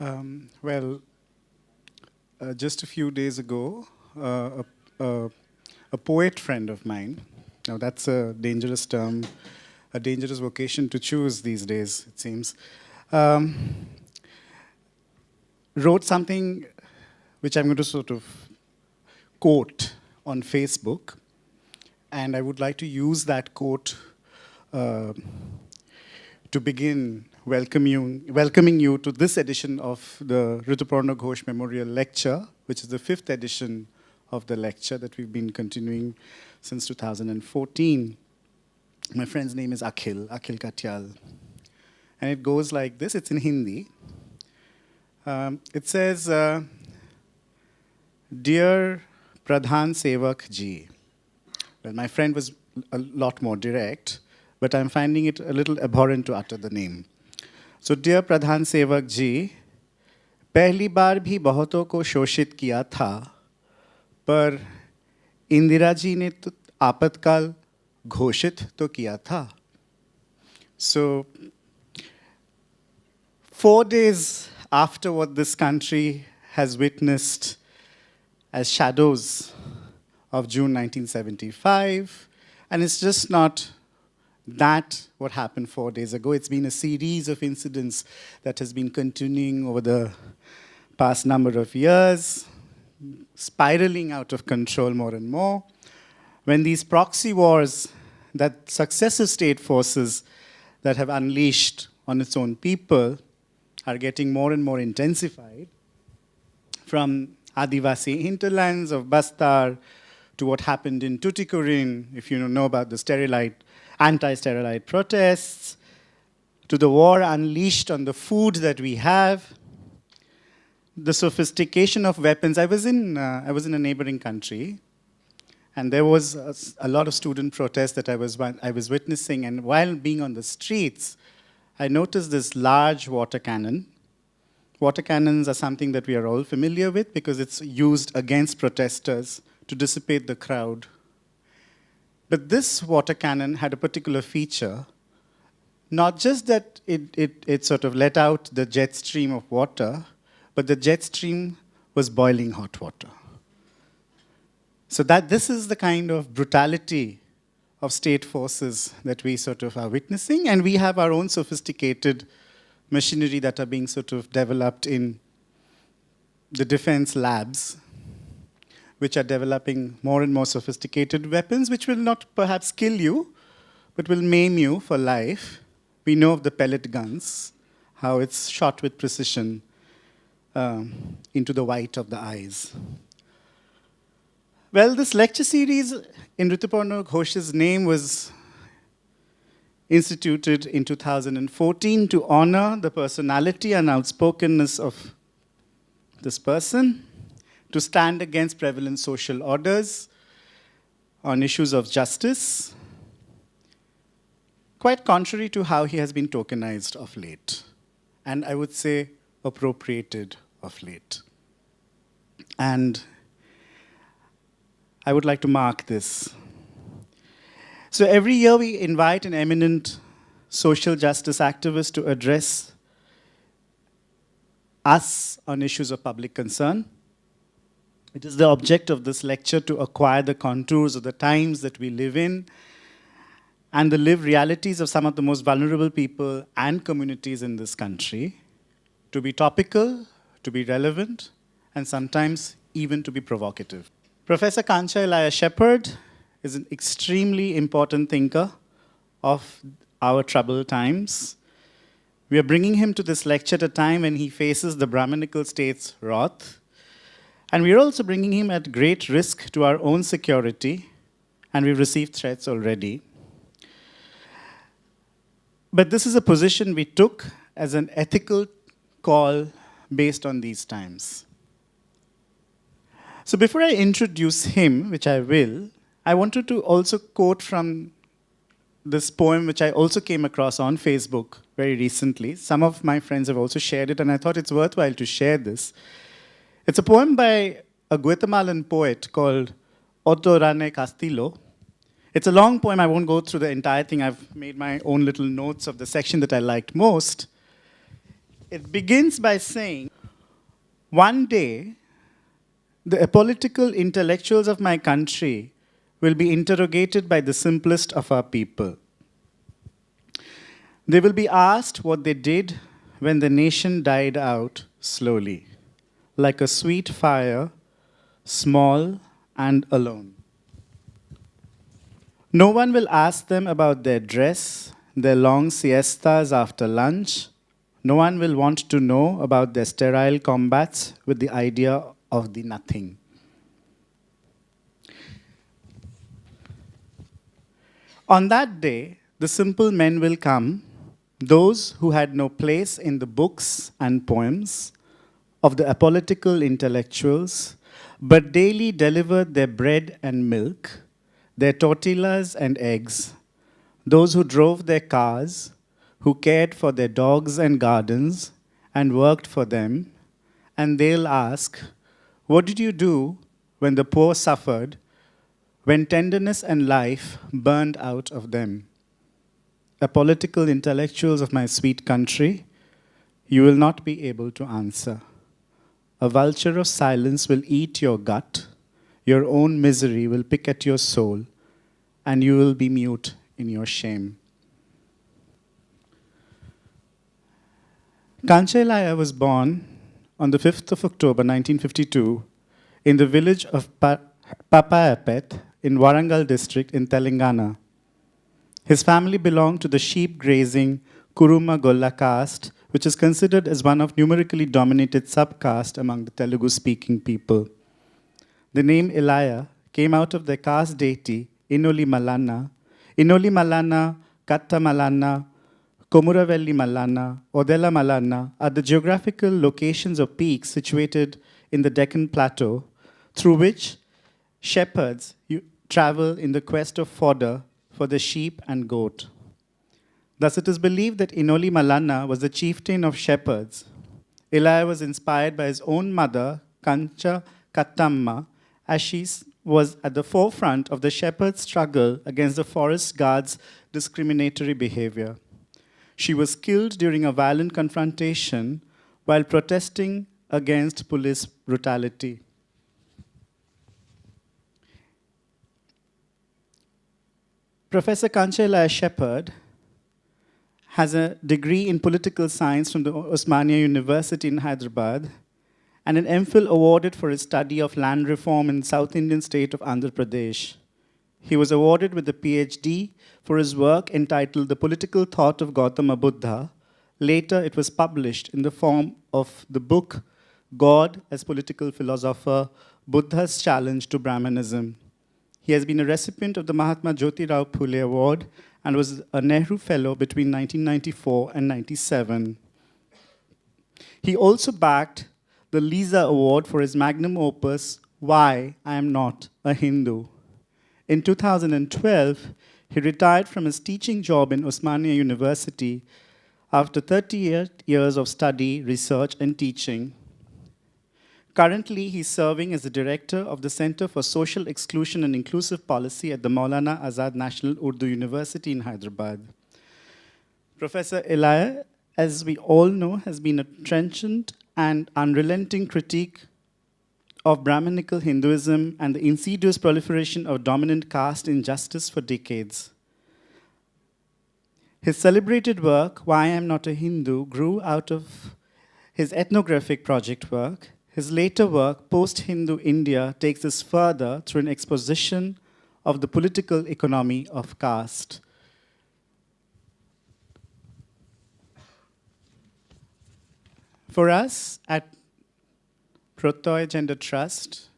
Well, just a few days ago, a poet friend of mine, now that's a dangerous term, a dangerous vocation to choose these days, it seems, um, wrote something which I'm going to sort of quote on Facebook, and I would like to use that quote uh, to begin welcoming you to this edition of the Rituparno Ghosh Memorial Lecture, which is the 5th edition of the lecture that we've been continuing since 2014. My friend's name is Akhil Katyal. And it goes like this, it's in Hindi. It says, Dear Pradhan Sevak Ji. Well, my friend was a lot more direct, but I'm finding it a little abhorrent to utter the name. So, Dear Pradhan Sevak Ji, पहली बार भी बहुतों को शोषित किया था, पर इंदिरा जी ने तो आपातकाल घोषित तो किया था. So, 4 days after what this country has witnessed as shadows of June 1975, and it's just not that what happened 4 days ago. It's been a series of incidents that has been continuing over the past number of years, spiraling out of control more and more. When these proxy wars that successive state forces that have unleashed on its own people are getting more and more intensified, from Adivasi hinterlands of Bastar to what happened in Tuticorin, if you know about the anti-sterilite protests, to the war unleashed on the food that we have, the sophistication of weapons. I was in a neighboring country, and there was a lot of student protests that I was witnessing, and while being on the streets, I noticed this large water cannon. Water cannons are something that we are all familiar with because it's used against protesters to dissipate the crowd. But this water cannon had a particular feature, not just that it sort of let out the jet stream of water, but the jet stream was boiling hot water. So that this is the kind of brutality of state forces that we sort of are witnessing, and we have our own sophisticated machinery that are being sort of developed in the defense labs, which are developing more and more sophisticated weapons, which will not perhaps kill you, but will maim you for life. We know of the pellet guns, how it's shot with precision into the white of the eyes. Well, this lecture series in Rituparno Ghosh's name was instituted in 2014 to honor the personality and outspokenness of this person, to stand against prevalent social orders on issues of justice, quite contrary to how he has been tokenized of late, and I would say appropriated of late. And I would like to mark this. So every year we invite an eminent social justice activist to address us on issues of public concern. It is the object of this lecture to acquire the contours of the times that we live in and the lived realities of some of the most vulnerable people and communities in this country, to be topical, to be relevant, and sometimes even to be provocative. Professor Kancha Ilaiah is an extremely important thinker of our troubled times. We are bringing him to this lecture at a time when he faces the Brahminical state's wrath. And we are also bringing him at great risk to our own security, and we've received threats already. But this is a position we took as an ethical call based on these times. So before I introduce him, which I will, I wanted to also quote from this poem, which I also came across on Facebook very recently. Some of my friends have also shared it, and I thought it's worthwhile to share this. It's a poem by a Guatemalan poet called Otto Rene Castillo. It's a long poem. I won't go through the entire thing. I've made my own little notes of the section that I liked most. It begins by saying, one day, the apolitical intellectuals of my country will be interrogated by the simplest of our people. They will be asked what they did when the nation died out slowly, like a sweet fire, small and alone. No one will ask them about their dress, their long siestas after lunch. No one will want to know about their sterile combats with the idea of the nothing. On that day, the simple men will come, those who had no place in the books and poems of the apolitical intellectuals, but daily delivered their bread and milk, their tortillas and eggs, those who drove their cars, who cared for their dogs and gardens and worked for them, and they'll ask, what did you do when the poor suffered, when tenderness and life burned out of them? Apolitical intellectuals of my sweet country, you will not be able to answer. A vulture of silence will eat your gut, your own misery will pick at your soul, and you will be mute in your shame. Kancha Ilaiah was born on the 5th of October 1952 in the village of Papayapet in Warangal district in Telangana. His family belonged to the sheep-grazing Kuruma Golla caste, which is considered as one of numerically dominated subcaste among the Telugu-speaking people. The name Ilaiah came out of their caste deity Inoli Malana, Katta Malana, Komuravelli Malana, Odella Malana are the geographical locations of peaks situated in the Deccan Plateau through which shepherds travel in the quest of fodder for the sheep and goat. Thus it is believed that Inoli Malana was the chieftain of shepherds. Ilaiah was inspired by his own mother, Kancha Kattamma, as she was at the forefront of the shepherd's struggle against the forest guards' discriminatory behavior. She was killed during a violent confrontation while protesting against police brutality. Professor Kancha Ilaiah Shepherd has a degree in political science from the Osmania University in Hyderabad and an MPhil awarded for his study of land reform in the South Indian state of Andhra Pradesh. He was awarded with a PhD for his work entitled The Political Thought of Gautama Buddha. Later, it was published in the form of the book God as Political Philosopher, Buddha's Challenge to Brahmanism. He has been a recipient of the Mahatma Jyotirao Phule Award and was a Nehru Fellow between 1994 and 1997. He also backed the Lisa Award for his magnum opus, Why I Am Not a Hindu. In 2012, he retired from his teaching job in Osmania University after 38 years of study, research, and teaching. Currently, he's serving as the director of the Center for Social Exclusion and Inclusive Policy at the Maulana Azad National Urdu University in Hyderabad. Professor Ilaiah, as we all know, has been a trenchant and unrelenting critique of Brahminical Hinduism and the insidious proliferation of dominant caste injustice for decades. His celebrated work, Why I Am Not a Hindu, grew out of his ethnographic project work. His later work, Post-Hindu India, takes us further through an exposition of the political economy of caste. For us at Protoy Gender Trust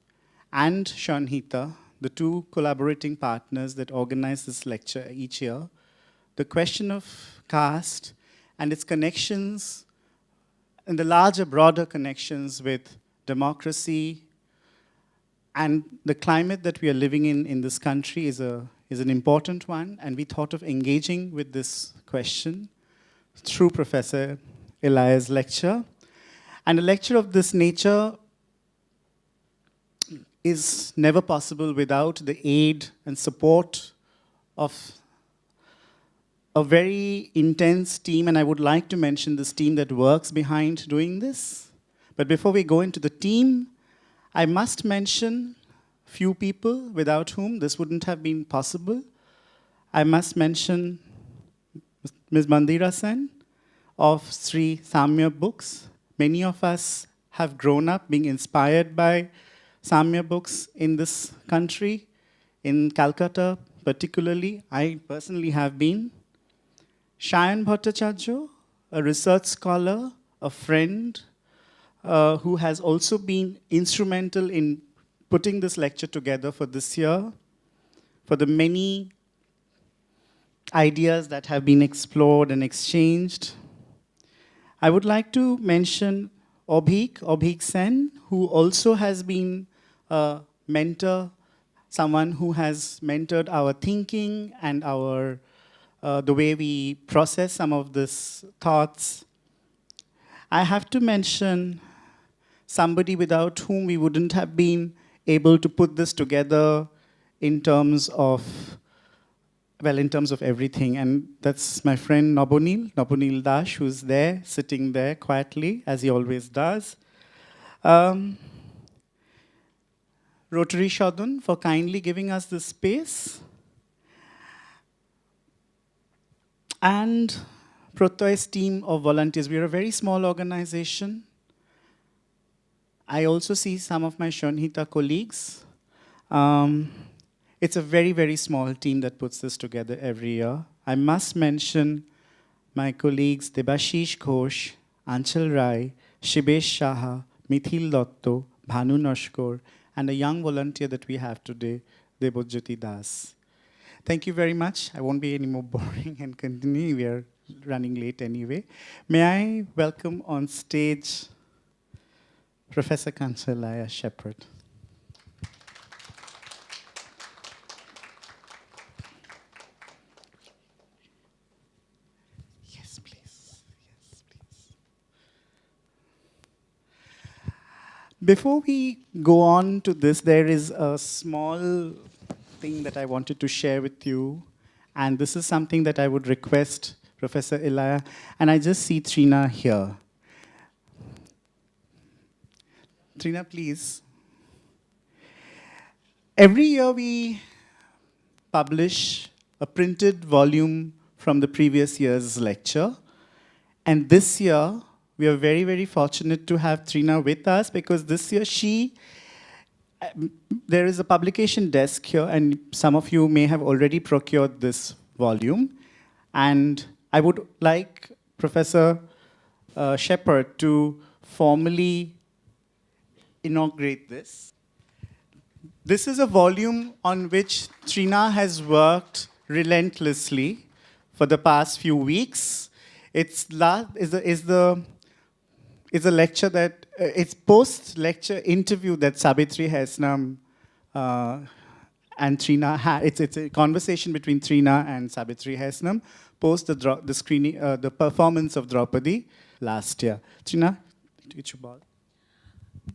and Shanhita, the two collaborating partners that organize this lecture each year, the question of caste and its connections and the larger, broader connections with democracy and the climate that we are living in this country is an important one, and we thought of engaging with this question through Professor Ilaiah's lecture. And a lecture of this nature is never possible without the aid and support of a very intense team, and I would like to mention this team that works behind doing this. But before we go into the team, I must mention a few people without whom this wouldn't have been possible. I must mention Ms. Mandira Sen of Sri Samya Books. Many of us have grown up being inspired by Samya Books in this country, in Calcutta particularly. I personally have been. Shayan Bhattacharya, a research scholar, a friend, who has also been instrumental in putting this lecture together for this year, for the many ideas that have been explored and exchanged. I would like to mention Obhik Sen, who also has been a mentor, someone who has mentored our thinking and our the way we process some of these thoughts. I have to mention somebody without whom we wouldn't have been able to put this together in terms of everything. And that's my friend Nobonil Dash, who's there, sitting there quietly, as he always does. Rotary Shodun for kindly giving us this space. And Protoy's team of volunteers. We are a very small organization. I also see some of my Shonhita colleagues. It's a very, very small team that puts this together every year. I must mention my colleagues Debashish Ghosh, Anchal Rai, Shibesh Shaha, Mithil Dotto, Bhanu Noshkor, and a young volunteer that we have today, Debojyoti Das. Thank you very much. I won't be any more boring and continue. We are running late anyway. May I welcome on stage Professor Kancha Ilaiah Shepherd. Yes, please. Yes, please. Before we go on to this, there is a small thing that I wanted to share with you. And this is something that I would request Professor Ilaiah. And I just see Trina here. Trina, please. Every year we publish a printed volume from the previous year's lecture. And this year, we are very, very fortunate to have Trina with us because this year there is a publication desk here, and some of you may have already procured this volume. And I would like Professor Shepherd to formally inaugurate this. This is a volume on which Trina has worked relentlessly for the past few weeks. It's a lecture that, it's post-lecture interview that Sabitri Hesnam and Trina had. It's a conversation between Trina and Sabitri Hesnam post the performance of Draupadi last year. Trina, it's your ball.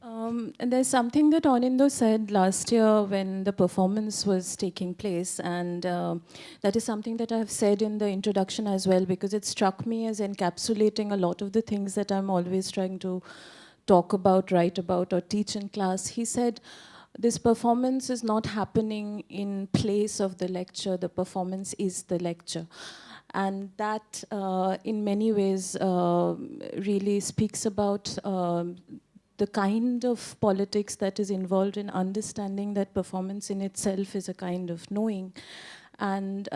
And there's something that Anindo said last year when the performance was taking place, and that is something that I've said in the introduction as well, because it struck me as encapsulating a lot of the things that I'm always trying to talk about, write about, or teach in class. He said, this performance is not happening in place of the lecture, the performance is the lecture. And that, in many ways, really speaks about the kind of politics that is involved in understanding that performance in itself is a kind of knowing. And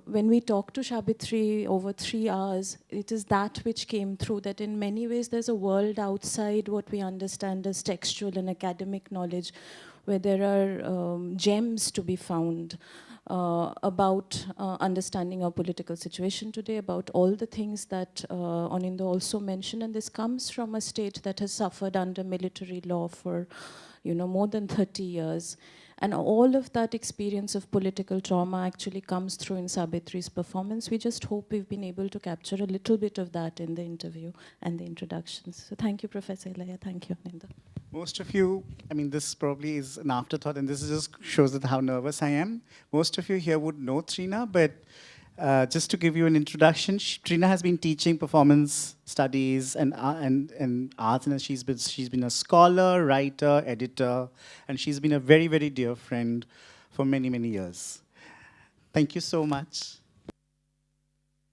when we talked to Sabitri over 3 hours, it is that which came through, that in many ways there's a world outside what we understand as textual and academic knowledge, where there are gems to be found. About understanding our political situation today, about all the things that Anindo also mentioned, and this comes from a state that has suffered under military law for, more than 30 years. And all of that experience of political trauma actually comes through in Sabitri's performance. We just hope we've been able to capture a little bit of that in the interview and the introductions. So thank you, Professor Ilaiah. Thank you, Anindo. Most of you, this probably is an afterthought, and this just shows that how nervous I am. Most of you here would know Trina, but Just to give you an introduction, Trina has been teaching performance studies and arts, and she's been a scholar, writer, editor, and she's been a very, very dear friend for many, many years. Thank you so much.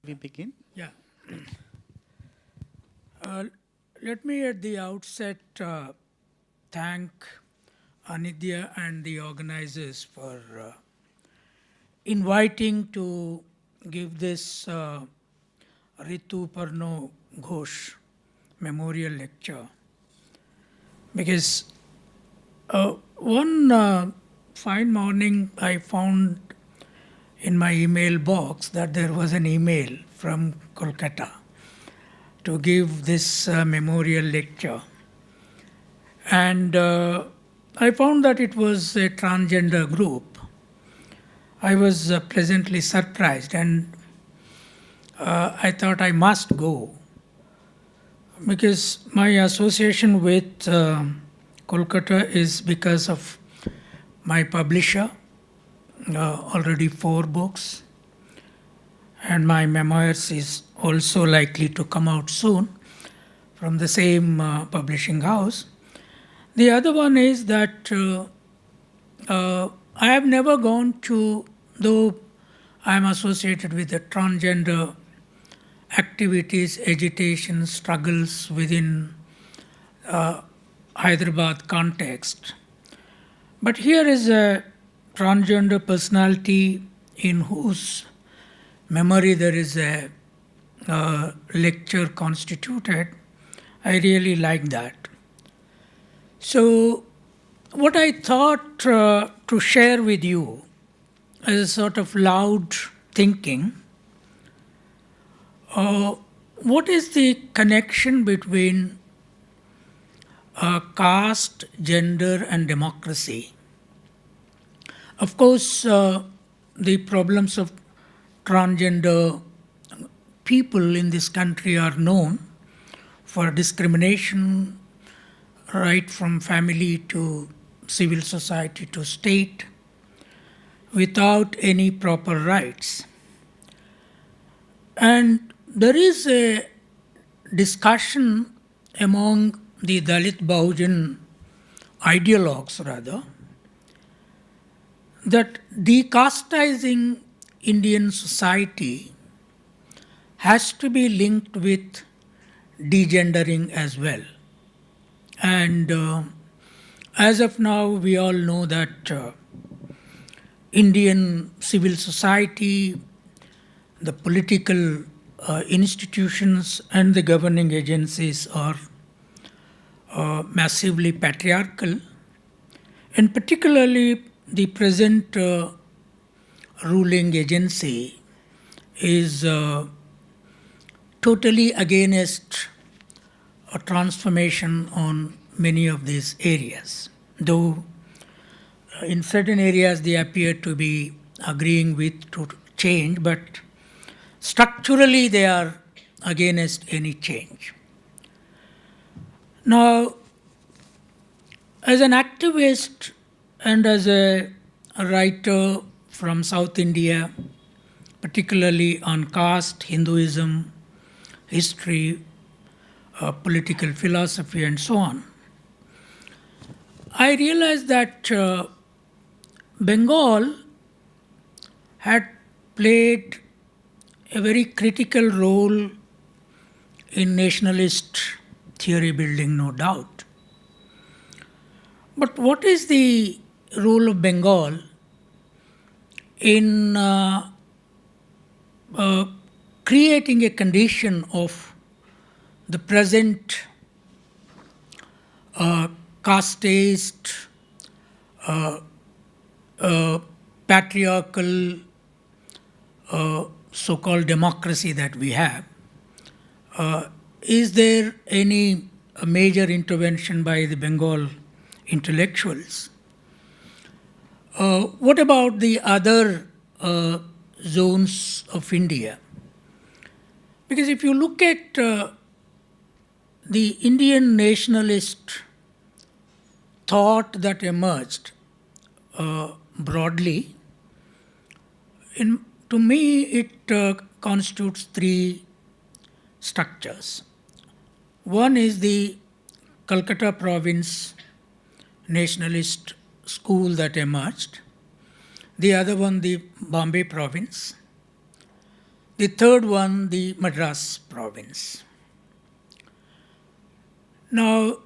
We begin? Yeah. Let me at the outset thank Anidya and the organizers for inviting to give this Rituparno Ghosh memorial lecture. Because one fine morning I found in my email box that there was an email from Kolkata to give this memorial lecture. And I found that it was a transgender group. I was pleasantly surprised, and I thought I must go, because my association with Kolkata is because of my publisher, already 4 books, and my memoirs is also likely to come out soon from the same publishing house. The other one is that I have never gone to, though I am associated with the transgender activities, agitation, struggles within Hyderabad context. But here is a transgender personality in whose memory there is a lecture constituted. I really like that. So what I thought to share with you as a sort of loud thinking, what is the connection between caste, gender and democracy? Of course, the problems of transgender people in this country are known, for discrimination right from family to civil society to state, without any proper rights. And there is a discussion among the Dalit Bahujan ideologues rather, that decastizing Indian society has to be linked with degendering as well. And as of now, we all know that Indian civil society, the political institutions and the governing agencies are massively patriarchal, and particularly the present ruling agency is totally against a transformation on many of these areas, though in certain areas they appear to be agreeing with to change, but structurally they are against any change. Now, as an activist and as a writer from South India, particularly on caste, Hinduism, history, political philosophy and so on, I realized that Bengal had played a very critical role in nationalist theory building, no doubt. But what is the role of Bengal in creating a condition of the present casteist, patriarchal, so-called democracy that we have? Is there any major intervention by the Bengal intellectuals? What about the other zones of India? Because if you look at the Indian nationalist thought that emerged broadly, to me, it constitutes three structures. One is the Calcutta Province nationalist school that emerged. The other one, the Bombay Province. The third one, the Madras Province. Now,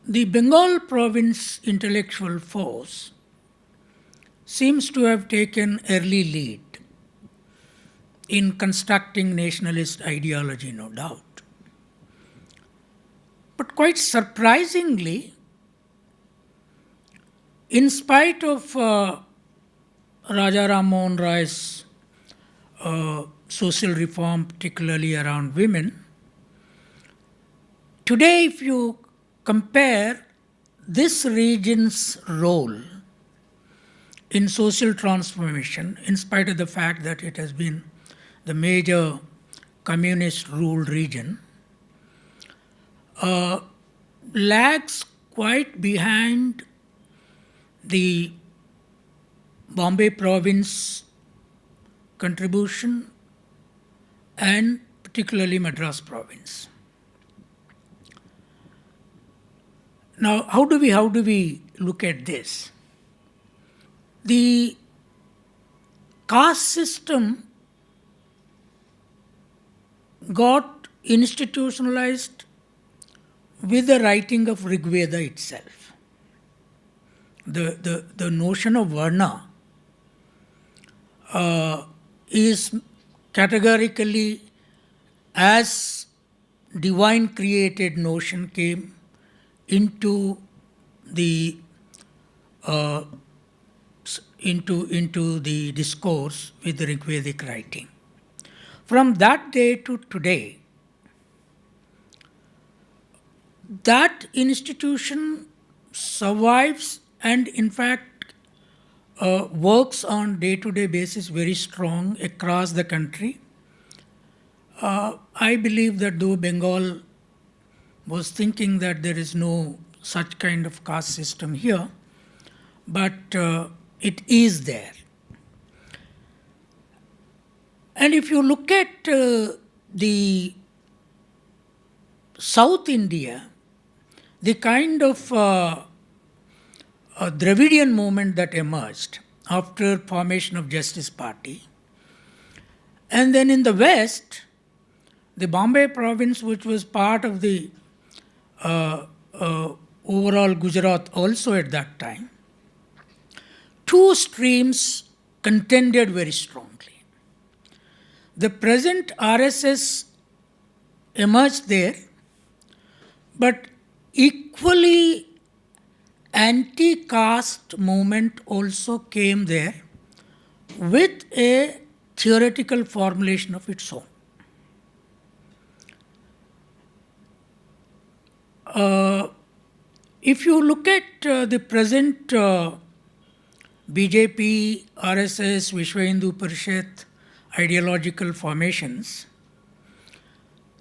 the Bengal Province intellectual force seems to have taken early lead in constructing nationalist ideology, no doubt. But quite surprisingly, in spite of Raja Ram Mohan Roy's social reform, particularly around women, today if you compare this region's role in social transformation, in spite of the fact that it has been the major communist-ruled region, lags quite behind the Bombay Province contribution and particularly Madras Province. Now, how do we look at this? The caste system got institutionalized with the writing of Rig Veda itself. The notion of Varna is categorically, as divine created notion came into the into the discourse with the Rig Vedic writing. From that day to today, that institution survives and in fact works on day-to-day basis very strong across the country. I believe that though Bengal was thinking that there is no such kind of caste system here, but it is there. And if you look at the South India, the kind of Dravidian movement that emerged after formation of Justice Party, and then in the West, the Bombay Province, which was part of the overall Gujarat also at that time, two streams contended very strongly. The present RSS emerged there, but equally anti-caste movement also came there with a theoretical formulation of its own. If you look at the present BJP, RSS, Vishwa Hindu Parishad ideological formations,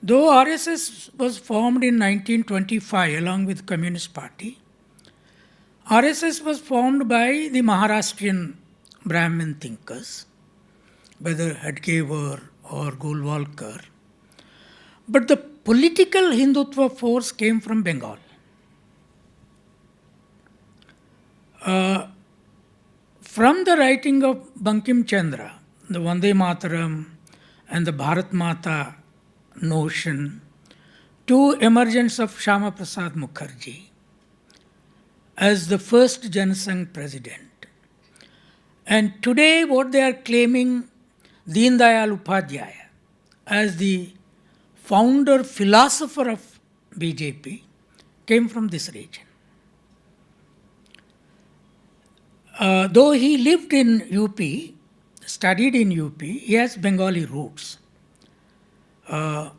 though RSS was formed in 1925 along with Communist Party, RSS was formed by the Maharashtrian Brahmin thinkers, whether Hadgewar or Golwalkar. But the political Hindutva force came from Bengal. From the writing of Bankim Chandra, the Vande Mataram and the Bharat Mata notion, to emergence of Shyama Prasad Mukherjee as the first Janasangh president. And today what they are claiming, Deen Dayal Upadhyaya as the founder philosopher of BJP, came from this region. Though he lived in UP, studied in UP, he has Bengali roots. Now,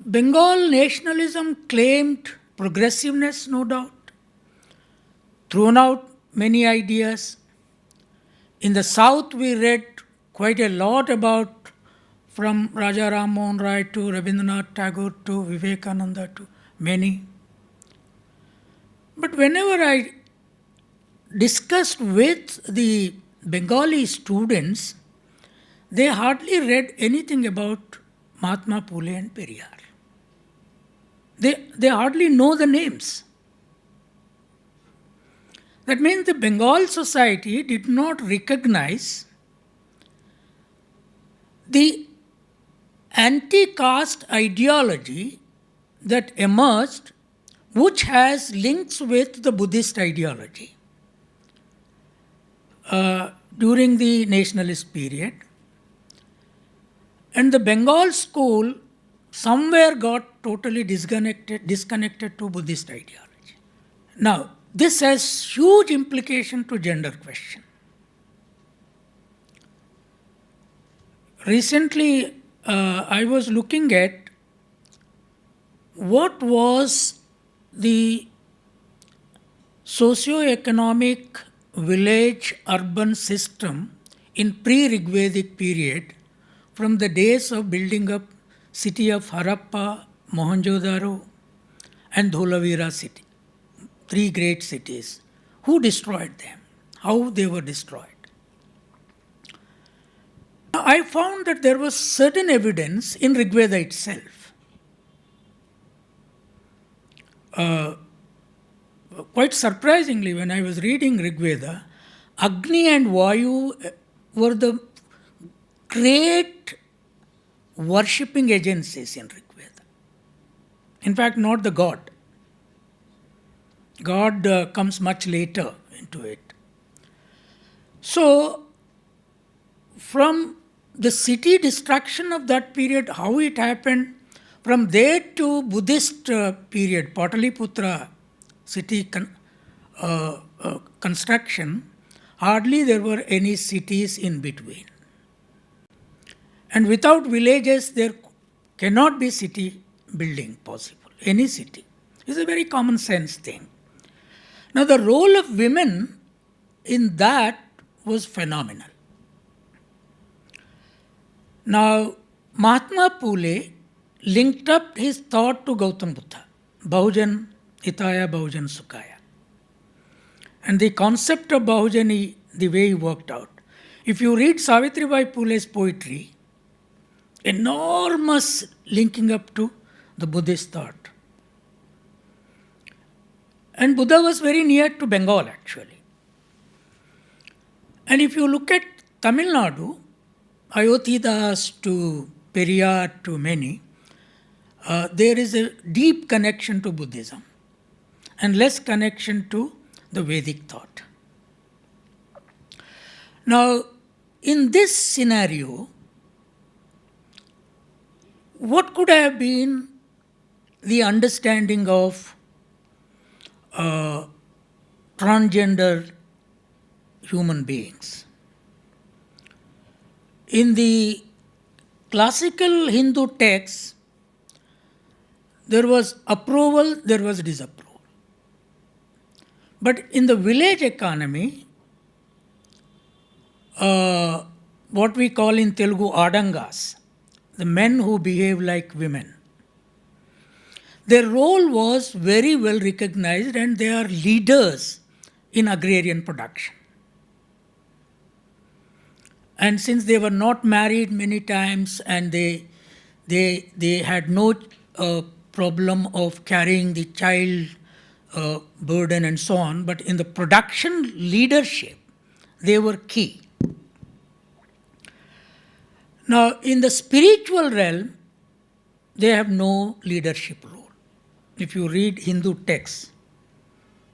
Bengal nationalism claimed progressiveness, no doubt, thrown out many ideas. In the South, we read quite a lot about, from Raja Ram Mohan Roy to Rabindranath Tagore to Vivekananda to many. But whenever I discussed with the Bengali students, they hardly read anything about Mahatma Phule and Periyar. They hardly know the names. That means the Bengal society did not recognize the anti-caste ideology that emerged, which has links with the Buddhist ideology during the nationalist period. And the Bengal school somewhere got totally disconnected to Buddhist ideology. Now, this has huge implication to gender question. Recently, I was looking at what was the socio-economic village-urban system in pre-Rigvedic period from the days of building up city of Harappa, Mohenjo-daro and Dholavira city. 3 great cities. Who destroyed them? How they were destroyed? I found that there was certain evidence in Rigveda itself. Quite surprisingly, when I was reading Rigveda, Agni and Vayu were the great worshipping agencies in Rigveda. In fact, not the god. God comes much later into it. So, from the city destruction of that period, how it happened, from there to Buddhist period, Pataliputra city construction, hardly there were any cities in between. And without villages, there cannot be city building possible, any city. It's a very common sense thing. Now, the role of women in that was phenomenal. Now, Mahatma Phule linked up his thought to Gautam Buddha, Bahujan Hitaya, Bahujan Sukhaya. And the concept of Bahujan, the way he worked out. If you read Savitribai Phule's poetry, enormous linking up to the Buddhist thought. And Buddha was very near to Bengal actually. And if you look at Tamil Nadu, Ayodhidas to Periyar to many, there is a deep connection to Buddhism and less connection to the Vedic thought. Now, in this scenario, what could have been the understanding of transgender human beings? In the classical Hindu texts, there was approval, there was disapproval. But in the village economy, what we call in Telugu adangas, the men who behave like women, their role was very well recognized and they are leaders in agrarian production. And since they were not married many times and they had no problem of carrying the child burden and so on, but in the production leadership, they were key. Now, in the spiritual realm, they have no leadership role. If you read Hindu texts,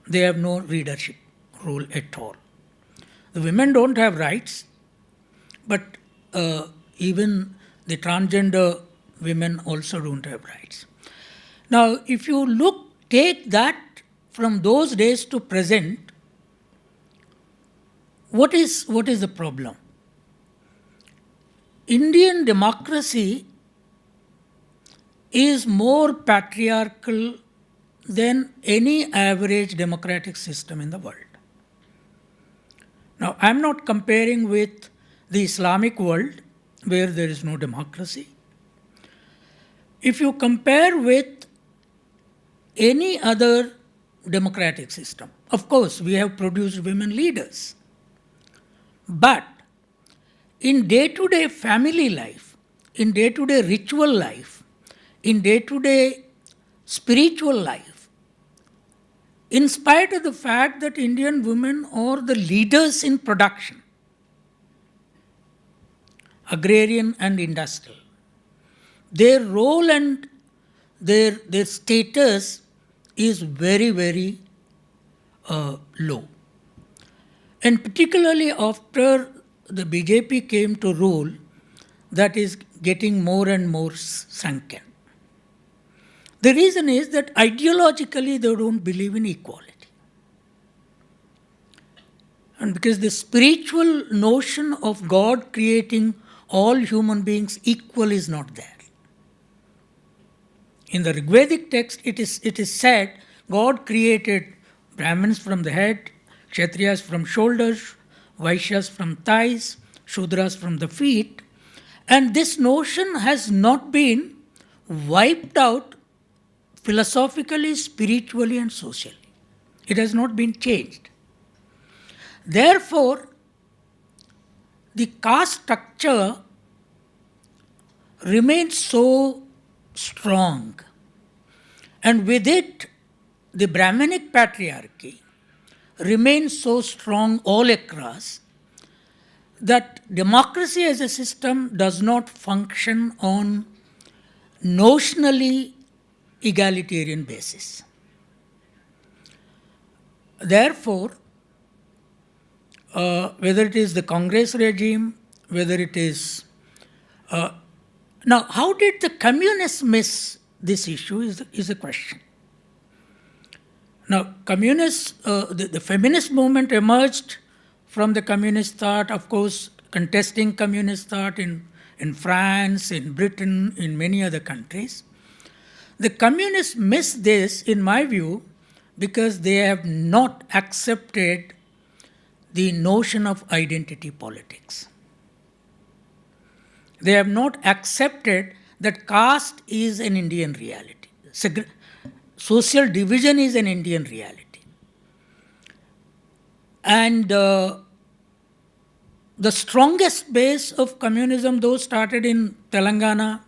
they have no leadership role at all. The women don't have rights, but even the transgender women also don't have rights. Now, if you take that from those days to present, what is the problem? Indian democracy is more patriarchal than any average democratic system in the world. Now, I am not comparing with the Islamic world where there is no democracy. If you compare with any other democratic system. Of course, we have produced women leaders. But in day-to-day family life, in day-to-day ritual life, in day-to-day spiritual life, in spite of the fact that Indian women are the leaders in production, agrarian and industrial, their role and their status is very, very low. And particularly after the BJP came to rule, that is getting more and more sunken. The reason is that ideologically they don't believe in equality. And because the spiritual notion of God creating all human beings equal is not there. In the Rigvedic text, it is said God created Brahmins from the head, Kshatriyas from shoulders, Vaishyas from thighs, Shudras from the feet. And this notion has not been wiped out philosophically, spiritually, and socially. It has not been changed. Therefore, the caste structure remains so strong. And with it, the Brahminic patriarchy remains so strong all across that democracy as a system does not function on notionally egalitarian basis. Therefore, whether it is the Congress regime, whether it is... now, how did the communists miss this issue is a question. Now, communists, the feminist movement emerged from the communist thought, of course, contesting communist thought in France, in Britain, in many other countries. The communists miss this, in my view, because they have not accepted the notion of identity politics. They have not accepted that caste is an Indian reality. Social division is an Indian reality. And the strongest base of communism, though started in Telangana,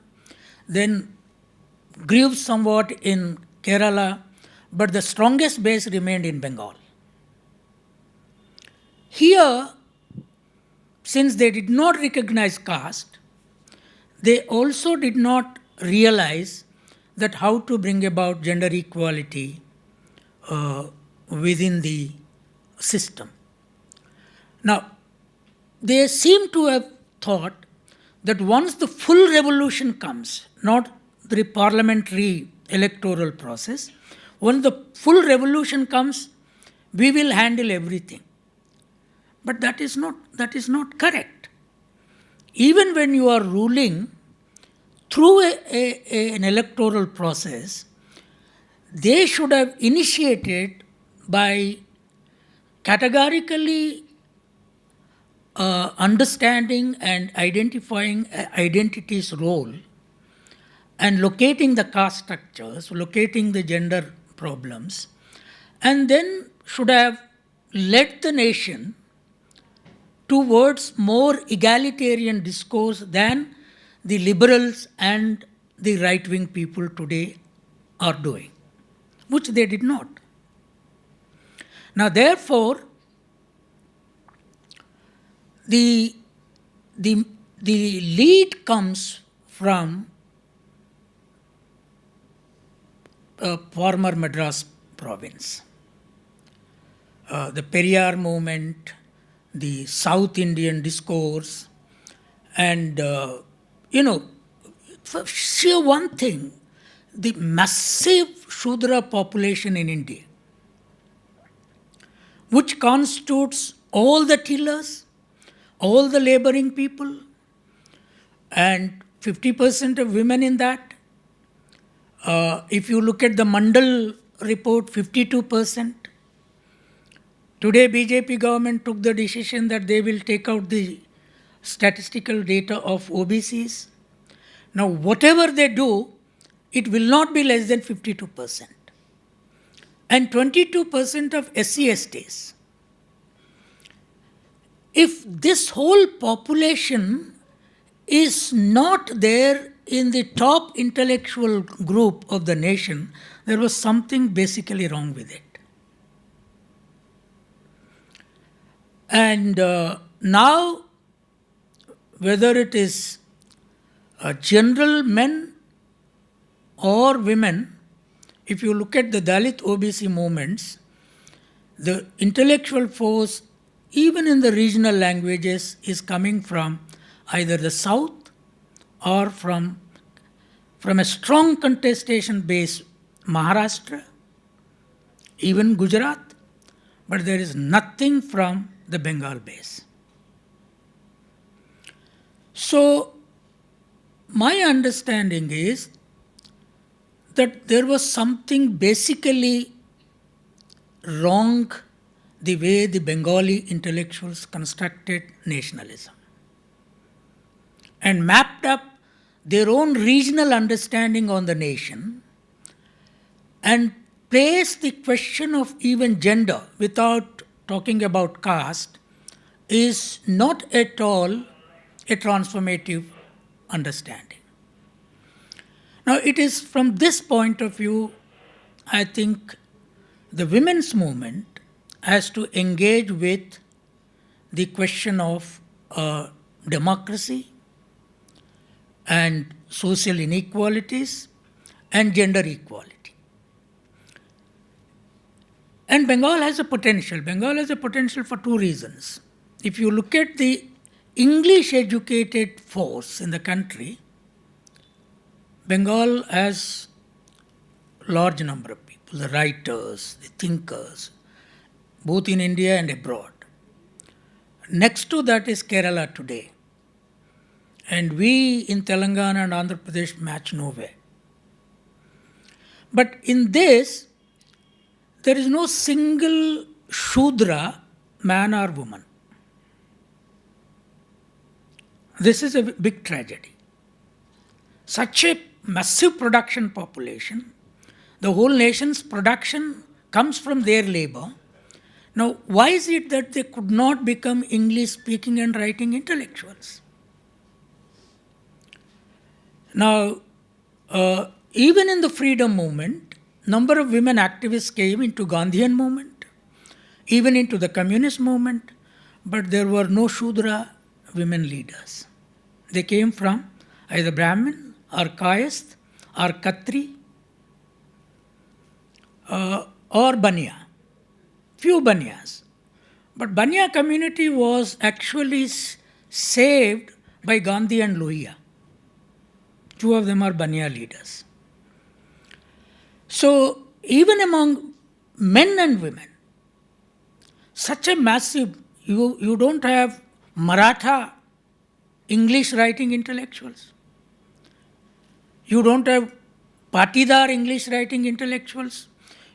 then grew somewhat in Kerala, but the strongest base remained in Bengal. Here, since they did not recognize caste, they also did not realize that how to bring about gender equality within the system. Now, they seem to have thought that once the full revolution comes, not the parliamentary electoral process, when the full revolution comes, we will handle everything. But that is not correct. Even when you are ruling through an electoral process, they should have initiated by categorically understanding and identifying identity's role and locating the caste structures, locating the gender problems, and then should have led the nation towards more egalitarian discourse than the liberals and the right-wing people today are doing, which they did not. Now, therefore, the lead comes from former Madras Province. The Periyar movement, the South Indian discourse, and, sheer one thing, the massive Shudra population in India, which constitutes all the tillers, all the laboring people, and 50% of women in that. If you look at the Mandal report, 52%. Today, BJP government took the decision that they will take out the statistical data of OBCs. Now, whatever they do, it will not be less than 52%. and 22% of SC/STs. If this whole population is not there in the top intellectual group of the nation, there was something basically wrong with it. And now, whether it is general men or women, if you look at the Dalit OBC movements, the intellectual force, even in the regional languages, is coming from either the south or from a strong contestation base, Maharashtra, even Gujarat, but there is nothing from the Bengal base. So, my understanding is that there was something basically wrong the way the Bengali intellectuals constructed nationalism and mapped up their own regional understanding on the nation and placed the question of even gender without talking about caste is not at all a transformative understanding. Now, it is from this point of view, I think the women's movement has to engage with the question of democracy and social inequalities and gender equality. And Bengal has a potential. Bengal has a potential for two reasons. If you look at the English-educated force in the country, Bengal has a large number of people, the writers, the thinkers, both in India and abroad. Next to that is Kerala today. And we in Telangana and Andhra Pradesh match nowhere. But in this, there is no single Shudra, man or woman. This is a big tragedy. Such a massive production population, the whole nation's production comes from their labor. Now, why is it that they could not become English-speaking and writing intellectuals? Now, even in the freedom movement, number of women activists came into Gandhian movement, even into the communist movement, but there were no Shudra women leaders. They came from either Brahmin or Kayasth or Khatri or Baniya. Few Baniyas. But Baniya community was actually saved by Gandhi and Lohia. Two of them are Baniya leaders. So, even among men and women, such a massive, you don't have Maratha English writing intellectuals. You don't have Patidar English writing intellectuals.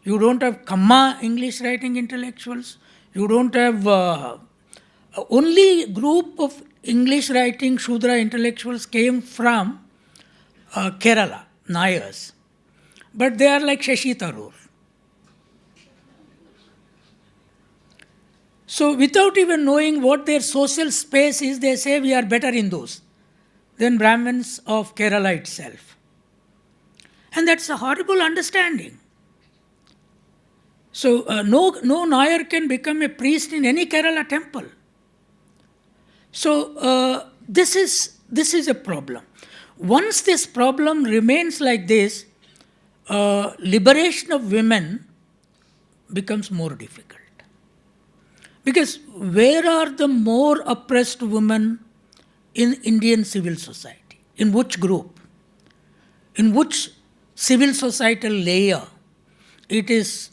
You don't have Kamma English writing intellectuals. You don't have only group of English writing Shudra intellectuals came from Kerala, Nayars. But they are like Shashi Tharoor. So without even knowing what their social space is, they say we are better Hindus than Brahmins of Kerala itself. And that's a horrible understanding. So no Nayar can become a priest in any Kerala temple. So this is a problem. Once this problem remains like this, liberation of women becomes more difficult. Because where are the more oppressed women in Indian civil society? In which group? In which civil societal layer? It is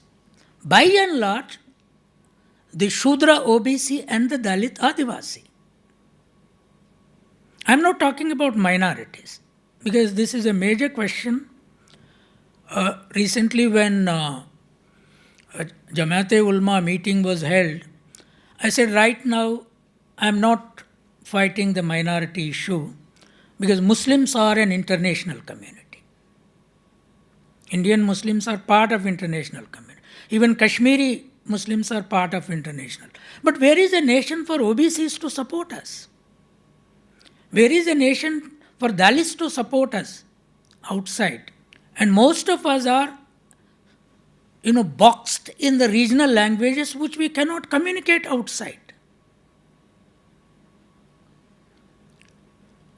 by and large the Shudra OBC and the Dalit Adivasi. I am not talking about minorities because this is a major question. Recently when Jamaat-e-Ulama meeting was held, I said right now I am not fighting the minority issue because Muslims are an international community. Indian Muslims are part of international community. Even Kashmiri Muslims are part of international. But where is a nation for OBCs to support us? Where is a nation for Dalits to support us outside? And most of us are, boxed in the regional languages which we cannot communicate outside.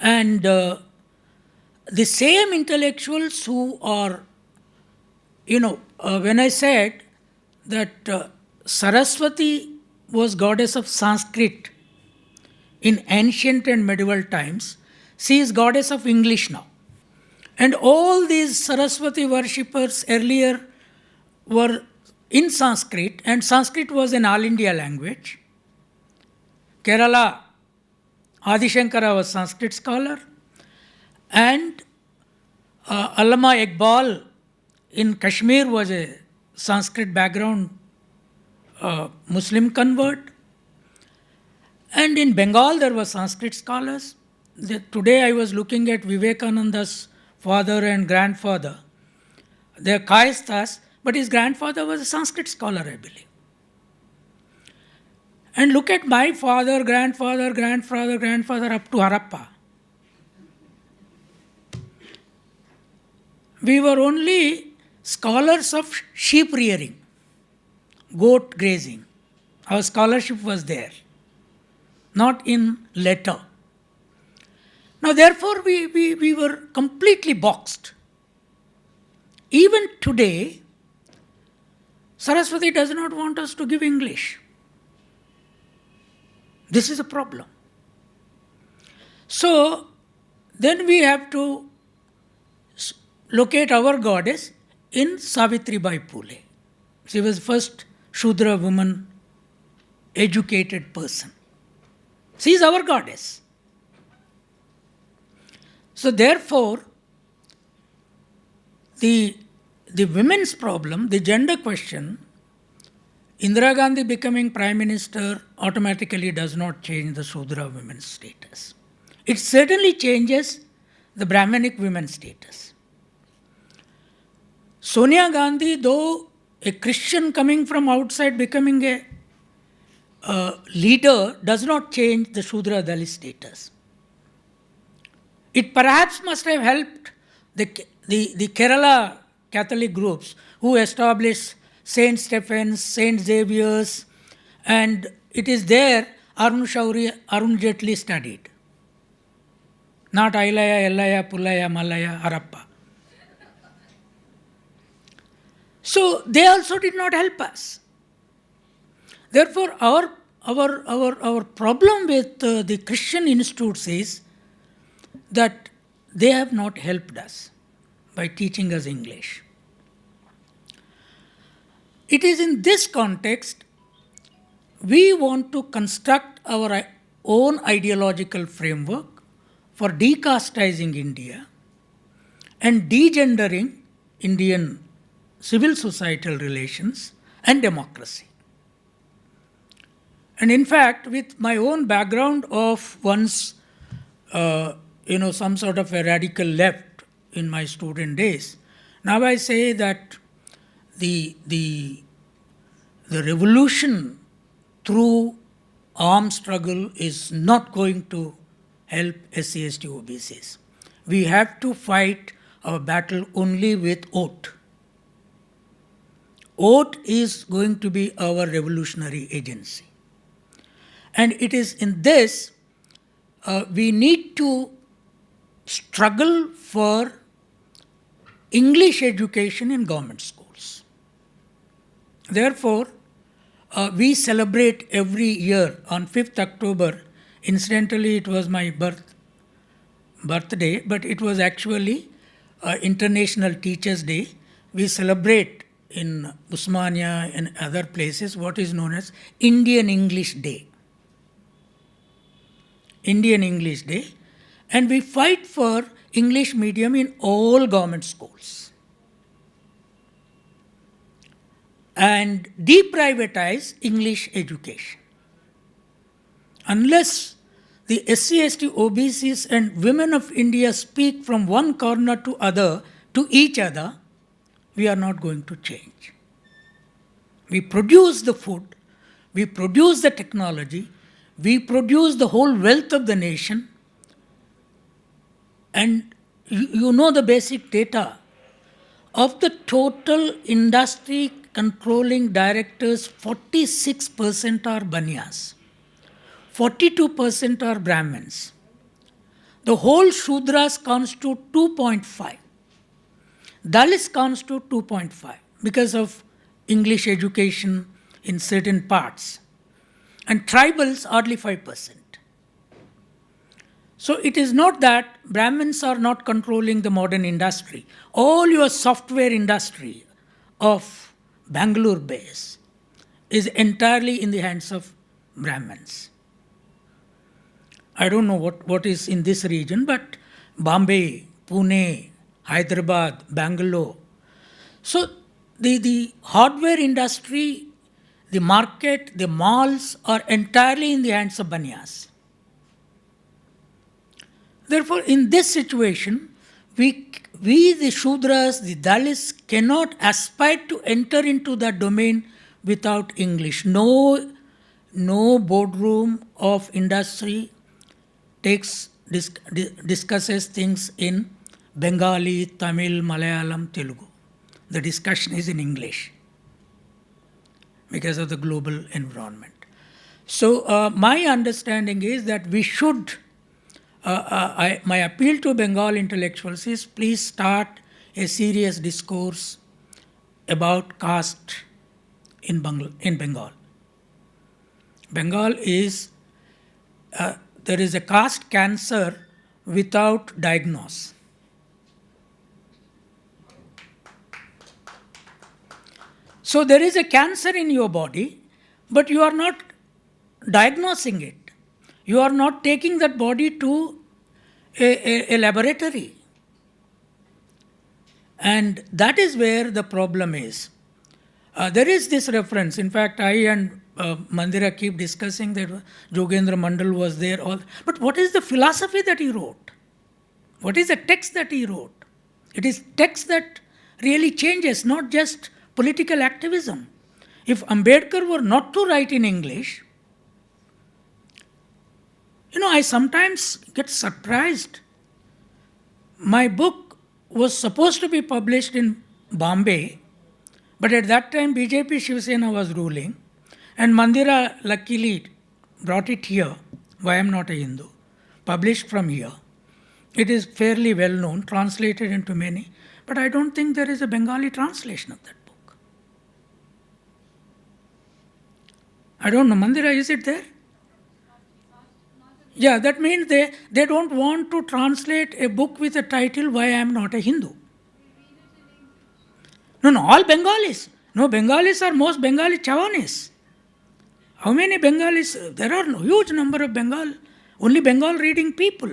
And the same intellectuals who are, when I said that Saraswati was goddess of Sanskrit in ancient and medieval times, she is goddess of English now. And all these Saraswati worshippers earlier were in Sanskrit, and Sanskrit was an all India language. Kerala, Adi Shankara was Sanskrit scholar, and Allama Iqbal in Kashmir was a Sanskrit background Muslim convert. And in Bengal there were Sanskrit scholars. Today I was looking at Vivekananda's father and grandfather. They are Kayasthas, but his grandfather was a Sanskrit scholar, I believe. And look at my father, grandfather, grandfather up to Harappa. We were only scholars of sheep rearing, goat grazing. Our scholarship was there, not in letter. Now therefore we were completely boxed. Even today, Saraswati does not want us to give English. This is a problem. So then we have to locate our goddess in Savitribai Phule. She was the first Shudra woman, educated person. She is our goddess. So therefore, the women's problem, the gender question, Indira Gandhi becoming Prime Minister automatically does not change the Shudra women's status. It certainly changes the Brahmanic women's status. Sonia Gandhi, though a Christian coming from outside becoming a leader, does not change the Shudra Dalit status. It perhaps must have helped the Kerala Catholic groups who established Saint Stephen's, Saint Xavier's, and it is there Arun Shauri, Arun Jaitley studied. Not Ilaiah, Ilaiah, Pulaya, Malaya, Harappa. So they also did not help us. Therefore, our problem with the Christian institutes is that they have not helped us by teaching us English. It is in this context we want to construct our own ideological framework for decastizing India and degendering Indian civil societal relations and democracy. And in fact, with my own background of once, some sort of a radical left in my student days, now I say that the revolution through armed struggle is not going to help SC/ST OBCs. We have to fight our battle only with oath. Oath is going to be our revolutionary agency. And it is in this we need to struggle for English education in government schools. Therefore, we celebrate every year on 5th October. Incidentally, it was my birthday, but it was actually International Teachers' Day. We celebrate in Usmania and other places what is known as Indian English Day. Indian English Day. And we fight for English medium in all government schools. And deprivatize English education. Unless the SC/ST OBCs and women of India speak from one corner to each other, we are not going to change. We produce the food, we produce the technology, we produce the whole wealth of the nation, and you know the basic data. Of the total industry controlling directors, 46% are Banyas, 42% are Brahmins. The whole Shudras constitute 2.5. Dalits constitute 2.5 because of English education in certain parts. And tribals hardly 5%. So it is not that Brahmins are not controlling the modern industry. All your software industry of Bangalore base is entirely in the hands of Brahmins. I don't know what is in this region, but Bombay, Pune, Hyderabad, Bangalore. So the hardware industry, the market, the malls are entirely in the hands of Banyas. Therefore, in this situation, we the Shudras, the Dalits, cannot aspire to enter into that domain without English. No boardroom of industry discusses things in Bengali, Tamil, Malayalam, Telugu. The discussion is in English because of the global environment. So my understanding is that we should, my appeal to Bengal intellectuals is please start a serious discourse about caste in Bengal. Bengal is, there is a caste cancer without diagnosis. So there is a cancer in your body, but you are not diagnosing it. You are not taking that body to a laboratory. And that is where the problem is. There is this reference. In fact, I and Mandira keep discussing that Jogendra Mandal was there. But what is the philosophy that he wrote? What is the text that he wrote? It is text that really changes, not just political activism. If Ambedkar were not to write in English, I sometimes get surprised. My book was supposed to be published in Bombay, but at that time BJP Shiv Sena was ruling, and Mandira luckily brought it here, Why I Am Not a Hindu, published from here. It is fairly well known, translated into many, but I don't think there is a Bengali translation of that book. I don't know, Mandira, is it there? Yeah, that means they don't want to translate a book with a title, Why I Am Not a Hindu. No, all Bengalis. No, Bengalis are most Bengali Chavanis. How many Bengalis? There are no huge number of only Bengal reading people.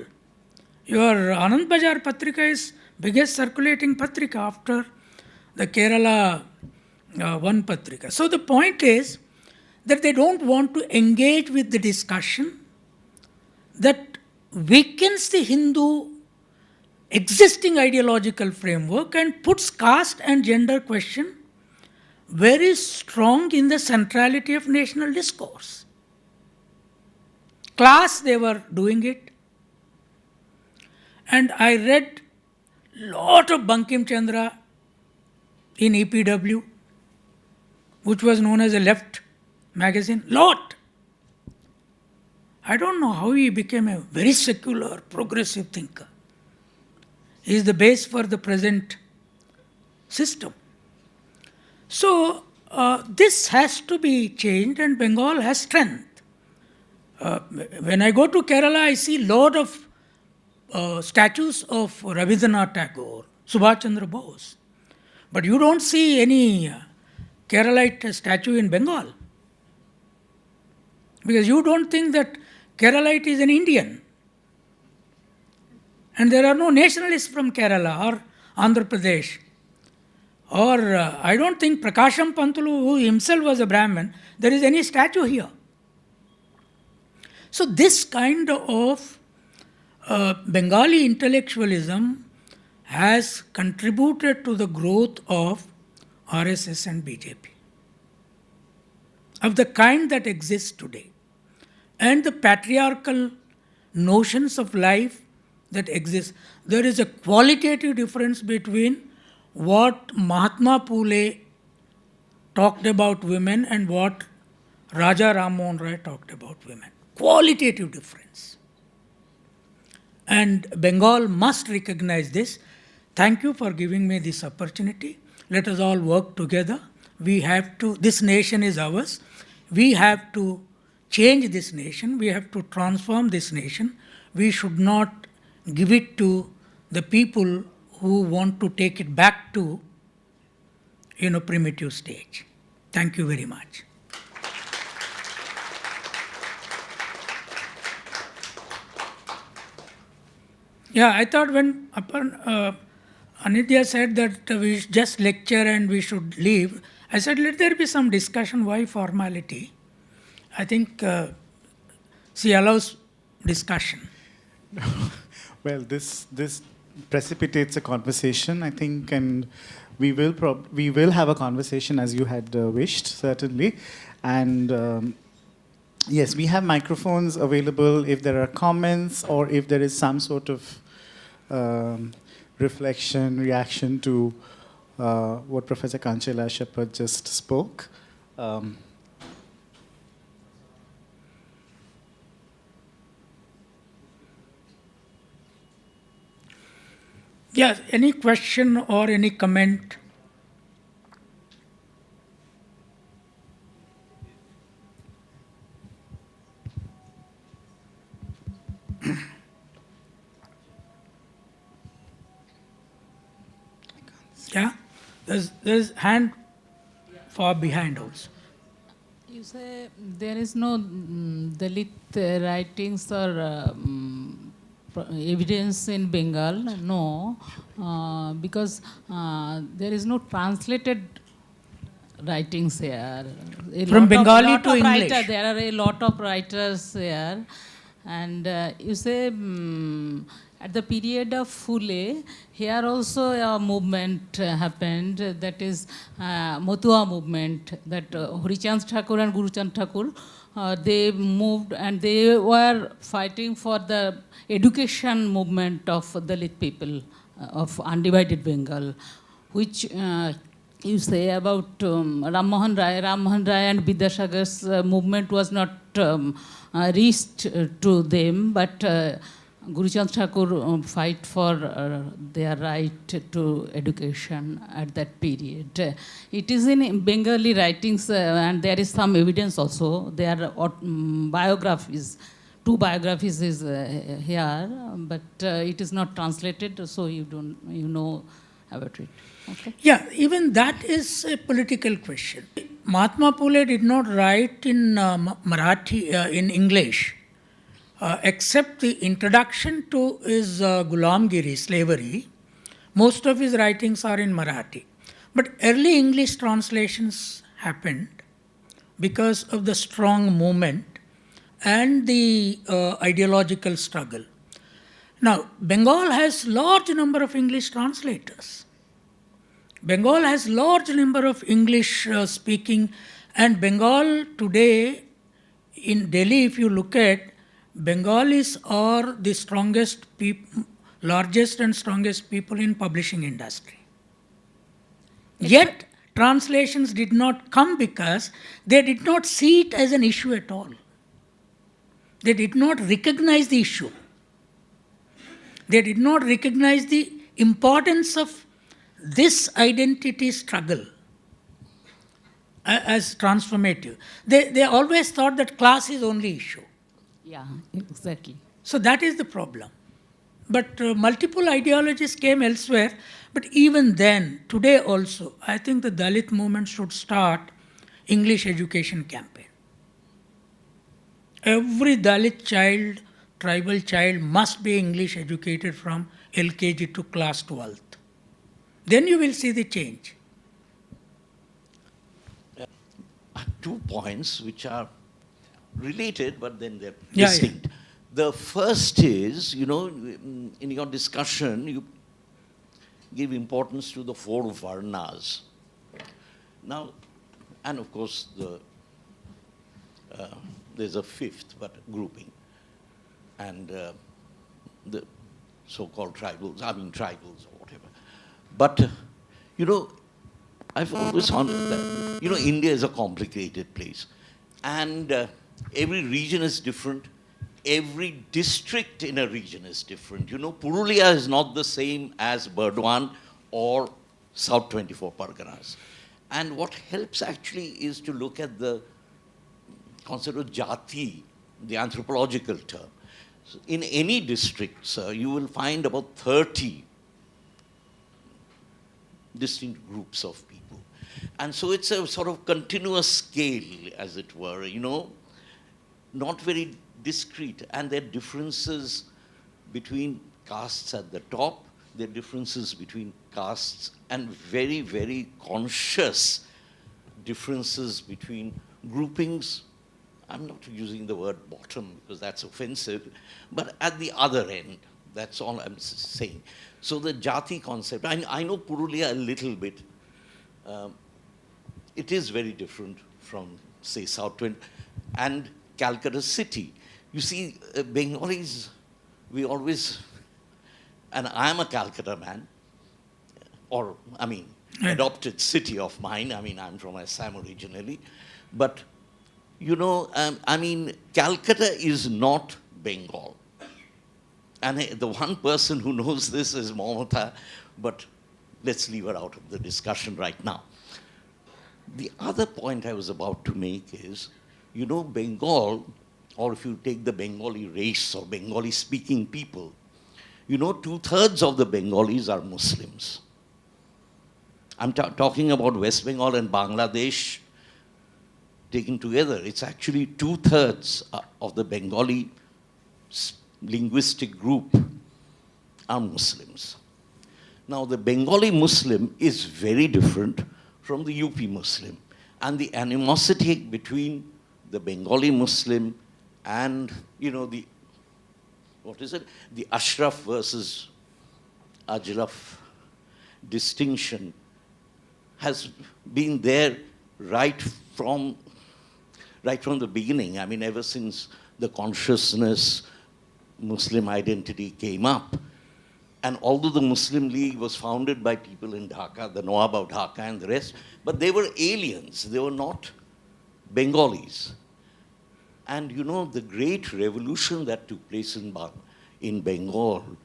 Your Anand Bajar Patrika is biggest circulating Patrika after the Kerala one Patrika. So the point is that they don't want to engage with the discussion that weakens the Hindu existing ideological framework and puts caste and gender question very strong in the centrality of national discourse. Class, they were doing it. And I read lot of Bankim Chandra in EPW, which was known as a left magazine. Lot. I don't know how he became a very secular, progressive thinker. He is the base for the present system. So, this has to be changed, and Bengal has strength. When I go to Kerala, I see a lot of statues of Rabindranath Tagore, Subhash Chandra Bose. But you don't see any Keralite statue in Bengal. Because you don't think that Keralite is an Indian. And there are no nationalists from Kerala or Andhra Pradesh. Or I don't think Prakasham Pantulu, who himself was a Brahmin, there is any statue here. So this kind of Bengali intellectualism has contributed to the growth of RSS and BJP. of the kind that exists today, and the patriarchal notions of life that exist. There is a qualitative difference between what Mahatma Phule talked about women and what Raja Ram Mohan Roy talked about women. Qualitative difference. And Bengal must recognize this. Thank you for giving me this opportunity. Let us all work together. We have to, this nation is ours. We have to change this nation. We have to transform this nation. We should not give it to the people who want to take it back to, primitive stage. Thank you very much. Yeah, I thought when Anidya said that we just lecture and we should leave, I said, let there be some discussion. Why formality? I think she allows discussion. Well, this precipitates a conversation, I think, and we will have a conversation as you had wished, certainly. And yes, we have microphones available if there are comments or if there is some sort of reflection, reaction to what Professor Kancha Ilaiah just spoke. Yes, any question or any comment? Yeah, there's hand far behind also. You say there is no Dalit writings or evidence in Bengal. No, because there is no translated writings here. From Bengali to English. There are a lot of writers here. And you say at the period of Phule, here also a movement happened, that is Motua movement, that Harichand Thakur and Guruchand Thakur, they moved and they were fighting for the education movement of Dalit people of undivided Bengal, which you say about Ram Mohan Rai and Vidyasagar's movement was not reached to them, but Guruchand Thakur fight for their right to education at that period. It is in Bengali writings and there is some evidence also. There are biographies, 2 biographies is here, but it is not translated, so you know about it. Okay. Yeah, even that is a political question. Mahatma Phule did not write in Marathi, in English, except the introduction to his Gulamgiri, slavery. Most of his writings are in Marathi. But early English translations happened because of the strong movement and the ideological struggle. Now, Bengal has large number of English translators. Bengal has large number of English speaking, and Bengal today, in Delhi, if you look at, Bengalis are the strongest largest and strongest people in publishing industry. Yet, translations did not come because they did not see it as an issue at all. They did not recognize the issue. They did not recognize the importance of this identity struggle as transformative. They always thought that class is only issue. Yeah, exactly. So that is the problem. But multiple ideologies came elsewhere. But even then, today also, I think the Dalit movement should start English education campaign. Every Dalit child, tribal child must be English educated from LKG to class 12th. Then you will see the change. 2 points which are related, but then they're Yeah, distinct. The first is, in your discussion, you give importance to the 4 Varnas. Now, and of course, the there's a fifth but grouping, and the so-called tribals or whatever. But, I've always found that, India is a complicated place. And every region is different. Every district in a region is different. Purulia is not the same as Burdwan or South 24 Parganas. And what helps actually is to look at the concept of jati, the anthropological term. So in any district, sir, you will find about 30 distinct groups of people. And so it's a sort of continuous scale, as it were, not very discrete. And there are differences between castes at the top, there are differences between castes, and very, very conscious differences between groupings. I'm not using the word bottom because that's offensive, but at the other end, that's all I'm saying. So the jati concept, I know Purulia a little bit. It is very different from, say, South Twin and Calcutta city. You see, Bengalis, we always, and I'm a Calcutta man, adopted city of mine. I'm from Assam originally. But, Calcutta is not Bengal. And the one person who knows this is Mamata, but let's leave her out of the discussion right now. The other point I was about to make is, Bengal, or if you take the Bengali race or Bengali-speaking people, 2/3 of the Bengalis are Muslims. I'm talking about West Bengal and Bangladesh taken together. It's actually 2/3 of the Bengali linguistic group are Muslims. Now, the Bengali Muslim is very different from the UP Muslim. And the animosity between the Bengali Muslim and, the Ashraf versus Ajraf distinction has been there right from the beginning. Ever since the consciousness Muslim identity came up. And although the Muslim League was founded by people in Dhaka, the Nawab of Dhaka and the rest, but they were aliens. They were not Bengalis. And the great revolution that took place in Bengal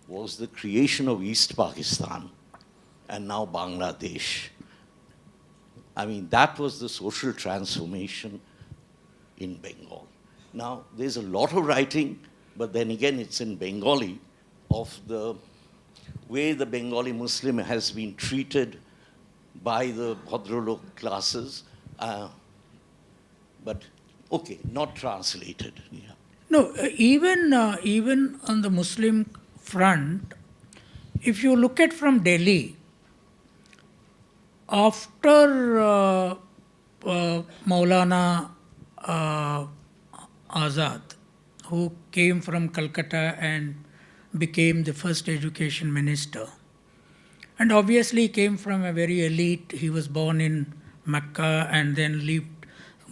was the creation of East Pakistan and now Bangladesh. That was the social transformation in Bengal. Now, there's a lot of writing, but then again, it's in Bengali, of the way the Bengali Muslim has been treated by the Bhadralok classes, but okay, not translated. Yeah. No, even on the Muslim front, if you look at from Delhi, after Maulana Azad, who came from Calcutta and became the first education minister, and obviously came from a very elite, he was born in Mecca and then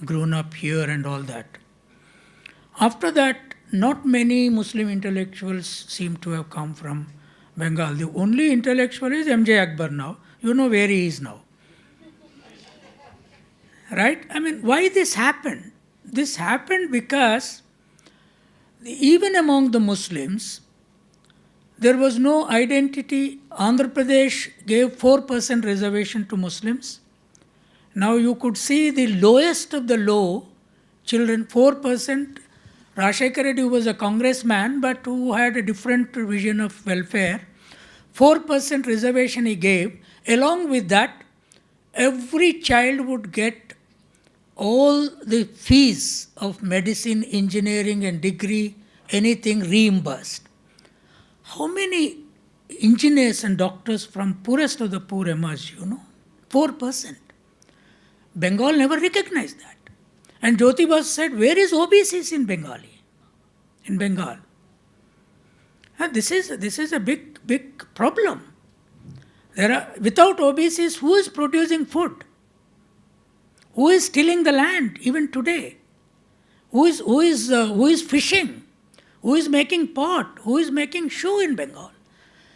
grown up here and all that. After that, not many Muslim intellectuals seem to have come from Bengal. The only intellectual is M.J. Akbar now. You know where he is now. Right? Why this happened? This happened because even among the Muslims, there was no identity. Andhra Pradesh gave 4% reservation to Muslims. Now you could see the lowest of the low children, 4%. Rashekar Reddy was a congressman, but who had a different vision of welfare. 4% reservation he gave. Along with that, every child would get all the fees of medicine, engineering and degree, anything reimbursed. How many engineers and doctors from poorest of the poor emerged, 4%. Bengal never recognized that. And Jyotibas said, where is OBCs in Bengal? And this is a big problem. Without OBCs, who is producing food? Who is tilling the land even today? who is fishing, who is making pot, who is making shoe in Bengal.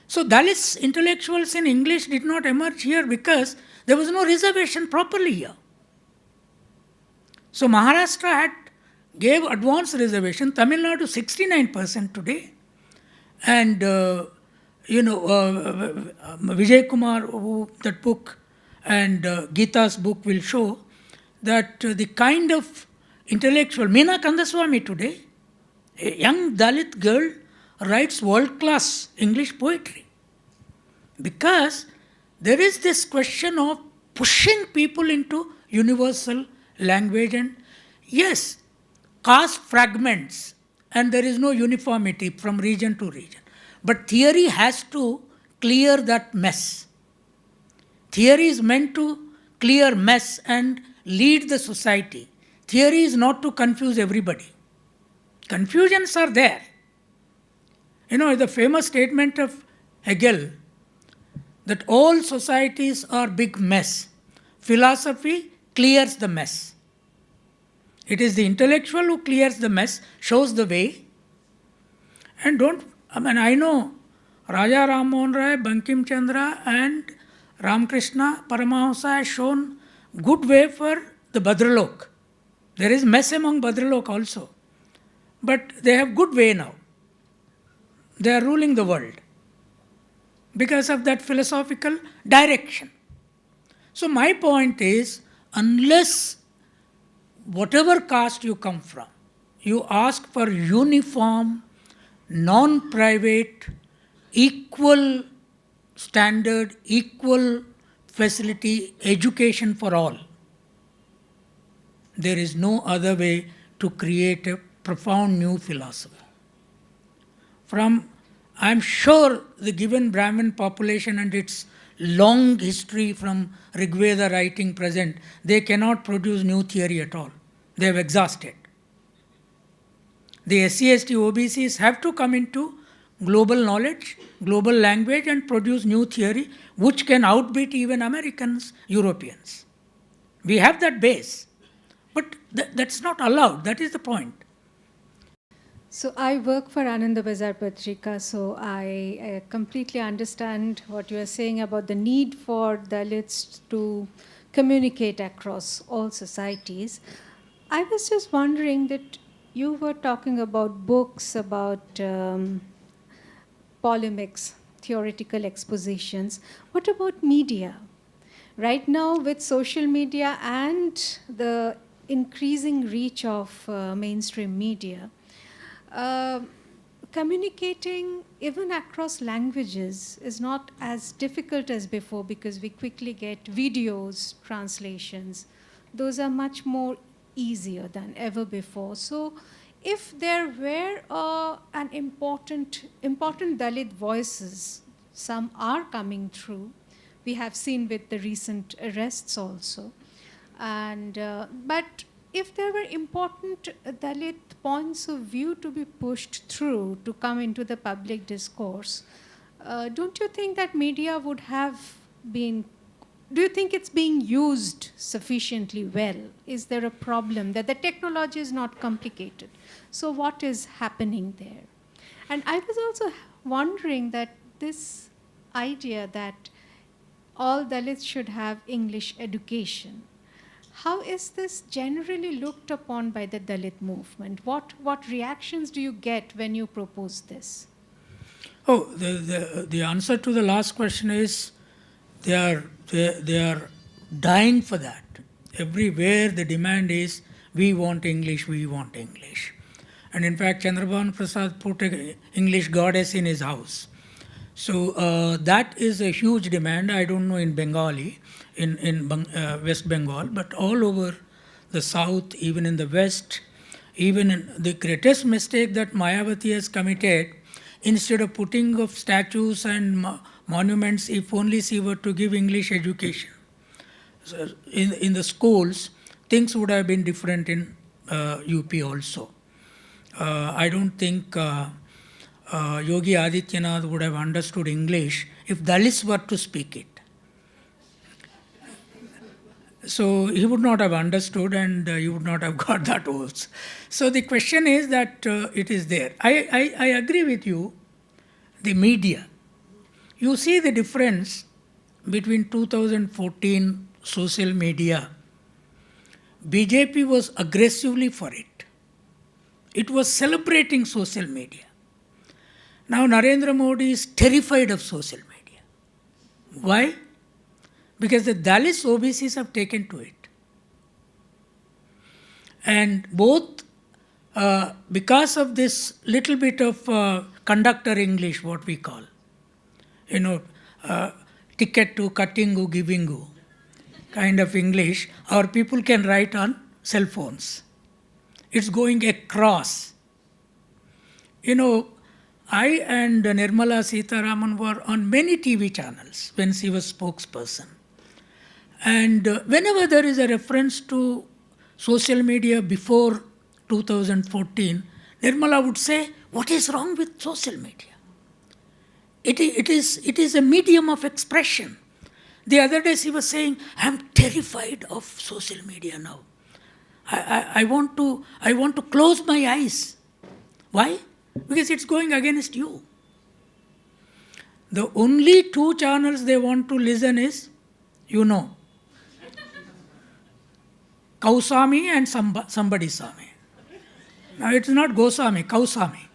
So Dalits intellectuals in English did not emerge here because there was no reservation properly here. So Maharashtra gave advanced reservation, Tamil Nadu 69% today. And Vijay Kumar, that book and Gita's book will show that the kind of intellectual, Meena Kandaswamy today, a young Dalit girl, writes world-class English poetry. Because there is this question of pushing people into universal language, and yes, caste fragments and there is no uniformity from region to region. But theory has to clear that mess. Theory is meant to clear mess and lead the society. Theory is not to confuse everybody. Confusions are there. The famous statement of Hegel that all societies are big mess. Philosophy clears the mess. It is the intellectual who clears the mess, shows the way. And I know Raja Ram Mohan Rai, Bankim Chandra and Ramakrishna Paramahamsa has shown good way for the Bhadralok. There is mess among Bhadralok also. But they have good way now. They are ruling the world because of that philosophical direction. So my point is, unless whatever caste you come from, you ask for uniform, non-private, equal standard, equal facility, education for all. There is no other way to create a profound new philosophy. I am sure the given Brahmin population and its long history from Rigveda writing present, they cannot produce new theory at all. They have exhausted. The SC/ST OBCs have to come into global knowledge, global language and produce new theory which can outbeat even Americans, Europeans. We have that base. But that's not allowed. That is the point. So I work for Ananda Bazar Patrika, so I completely understand what you are saying about the need for Dalits to communicate across all societies. I was just wondering that you were talking about books, about polemics, theoretical expositions. What about media? Right now, with social media and the increasing reach of mainstream media, communicating even across languages is not as difficult as before because we quickly get videos, translations. Those are much more easier than ever before. So if there were an important Dalit voices, some are coming through. We have seen with the recent arrests also. And but if there were important Dalit points of view to be pushed through to come into the public discourse, don't you think that media would have been, do you think it's being used sufficiently well? Is there a problem that the technology is not complicated? So what is happening there? And I was also wondering that this idea that all Dalits should have English education, how is this generally looked upon by the Dalit movement? What reactions do you get when you propose this? Oh, the answer to the last question is they are dying for that. Everywhere the demand is, we want English, we want English. And in fact, Chandrabhavan Prasad put an English goddess in his house. So that is a huge demand. I don't know in Bengali, in West Bengal, but all over the south, even in the west, even in the greatest mistake that Mayavati has committed, instead of putting up statues and monuments, if only she were to give English education. So in the schools, things would have been different in UP also. I don't think Yogi Adityanath would have understood English if Dalits were to speak it. So he would not have understood and he would not have got that votes. So the question is that it is there. I agree with you, the media. You see the difference between 2014 social media. BJP was aggressively for it. It was celebrating social media. Now Narendra Modi is terrified of social media. Why? Because the Dalits OBCs have taken to it. And both because of this little bit of conductor English, what we call, ticket to cuttingu, givingu kind of English, our people can write on cell phones. It's going across. I and Nirmala Sitharaman were on many TV channels when she was spokesperson. And whenever there is a reference to social media before 2014, Nirmala would say, what is wrong with social media? It is a medium of expression. The other day she was saying, I am terrified of social media now. I want to close my eyes. Why? Because it's going against you. The only two channels they want to listen is, Kausami and somebody Sami. Now it's not Gosami, Kausami.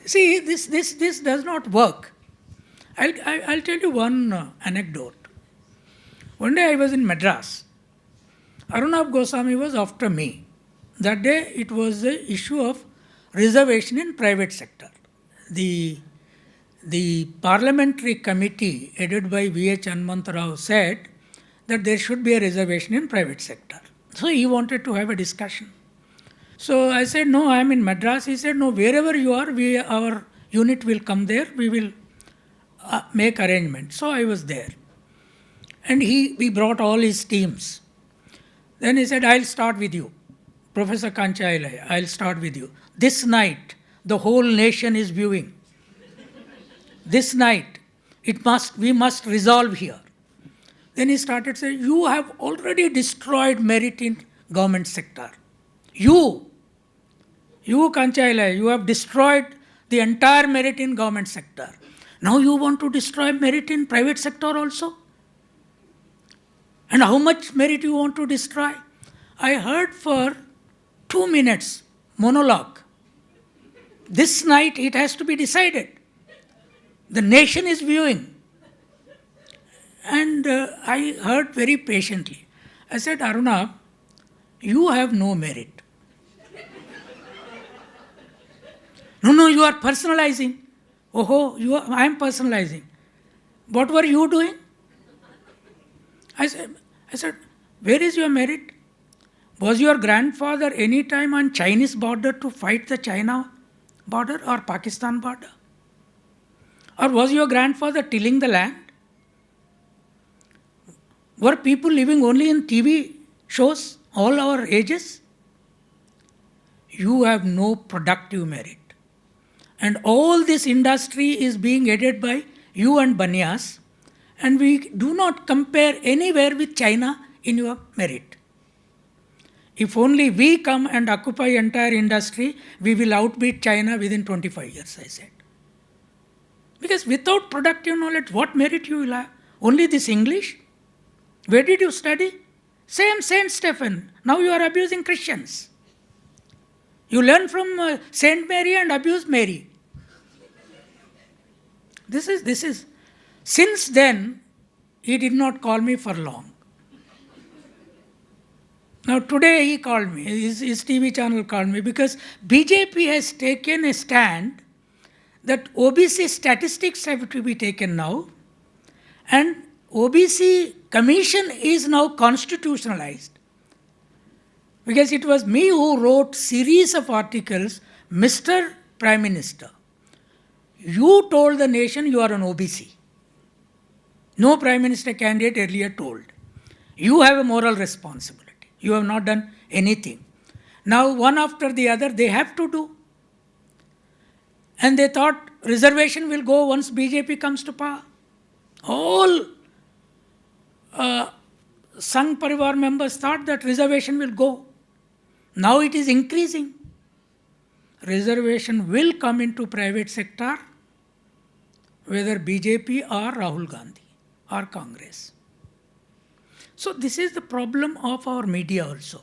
See, this does not work. I'll tell you one anecdote. One day I was in Madras. Arunabh Goswami was after me. That day it was the issue of reservation in private sector. The parliamentary committee headed by V.H. Hanmantarao said that there should be a reservation in private sector. So he wanted to have a discussion. So I said, no, I am in Madras. He said, no, wherever you are, our unit will come there. We will make arrangements. So I was there. And we brought all his teams. Then he said, I'll start with you. Professor Kancha, Ilaiah, I'll start with you. This night, the whole nation is viewing. This night, we must resolve here. Then he started saying, you have already destroyed merit in government sector. You Kancha, Ilaiah, you have destroyed the entire merit in government sector. Now you want to destroy merit in private sector also? And how much merit you want to destroy? I heard for 2 minutes monologue. This night it has to be decided. The nation is viewing. And I heard very patiently. I said, Arunabh, you have no merit. No, you are personalizing. I am personalizing. What were you doing? I said, where is your merit? Was your grandfather any time on Chinese border to fight the China border or Pakistan border? Or was your grandfather tilling the land? Were people living only in TV shows, all our ages? You have no productive merit. And all this industry is being headed by you and Banyas, and we do not compare anywhere with China in your merit. If only we come and occupy entire industry, we will outbeat China within 25 years, I said. Because without productive knowledge, what merit you will have? Only this English? Where did you study? Same Saint Stephen. Now you are abusing Christians. You learn from Saint Mary and abuse Mary. This is. Since then, he did not call me for long. Now today he called me, his TV channel called me, because BJP has taken a stand that OBC statistics have to be taken now, and OBC commission is now constitutionalized. Because it was me who wrote series of articles, Mr. Prime Minister, you told the nation you are an OBC. No Prime Minister candidate earlier told. You have a moral responsibility. You have not done anything. Now one after the other they have to do. And they thought reservation will go once BJP comes to power. All Sangh Parivar members thought that reservation will go. Now it is increasing. Reservation will come into private sector, whether BJP or Rahul Gandhi or Congress. So this is the problem of our media also.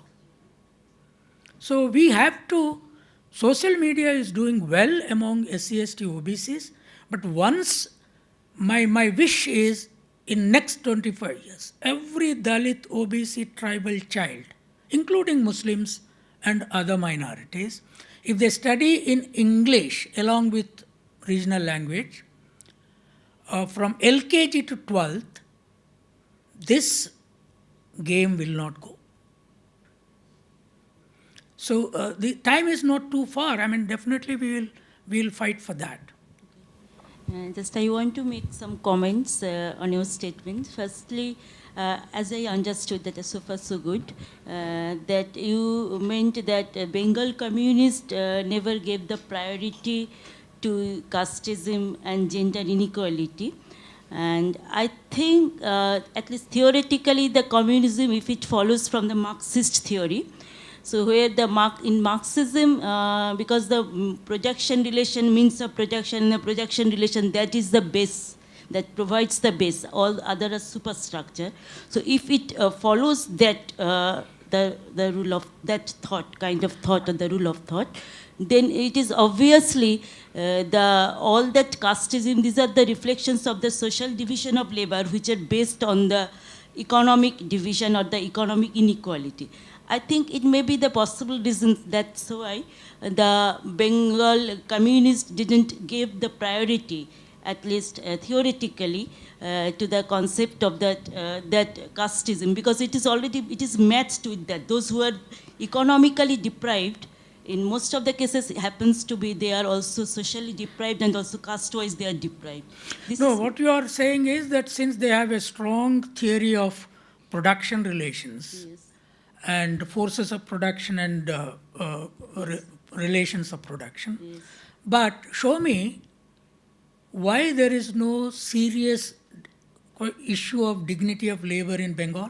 So we have to, social media is doing well among SC/ST OBCs, but once my wish is in next 25 years, every Dalit, OBC, tribal child, including Muslims and other minorities, if they study in English along with regional language, from LKG to 12th, this game will not go. So the time is not too far. I mean, definitely we will fight for that. Just I want to make some comments on your statement. Firstly, as I understood that so far so good, that you meant that Bengal communists never gave the priority to casteism and gender inequality. And I think, at least theoretically, the communism, if it follows from the Marxist theory, so where in Marxism, because the projection relation means a projection, and a projection relation, that is the base, that provides the base, all other are superstructure. So if it follows that, the rule of that thought, kind of thought, or the rule of thought, then it is obviously all that casteism, these are the reflections of the social division of labor, which are based on the economic division or the economic inequality. I think it may be the possible reasons that's why the Bengal communists didn't give the priority, at least theoretically, to the concept of that casteism, because it is matched with that. Those who are economically deprived, in most of the cases, it happens to be they are also socially deprived and also caste-wise they are deprived. What you are saying is that since they have a strong theory of production relations, yes, and forces of production and relations of production, yes, but show me why there is no serious issue of dignity of labor in Bengal.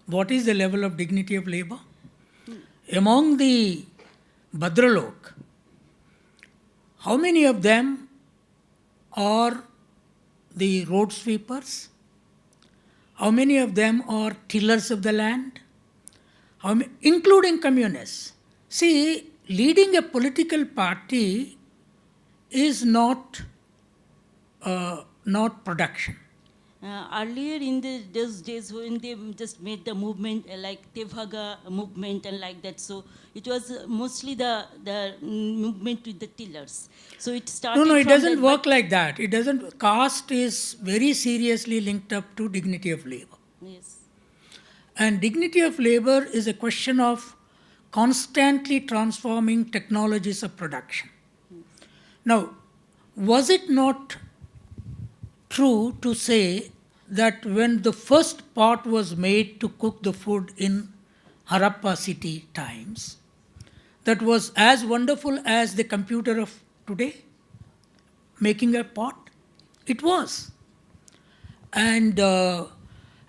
What is the level of dignity of labor? Among the Bhadralok, how many of them are the road sweepers? How many of them are tillers of the land? Including communists. See, leading a political party is not production. Earlier in those days when they just made the movement like Tevhaga movement and like that, so it was mostly the movement with the tillers. So it started. No, it doesn't work like that. It doesn't. Caste is very seriously linked up to dignity of labor. Yes. And dignity of labor is a question of constantly transforming technologies of production. Yes. Now, was it not true to say that when the first pot was made to cook the food in Harappa city times, that was as wonderful as the computer of today, making a pot? It was. And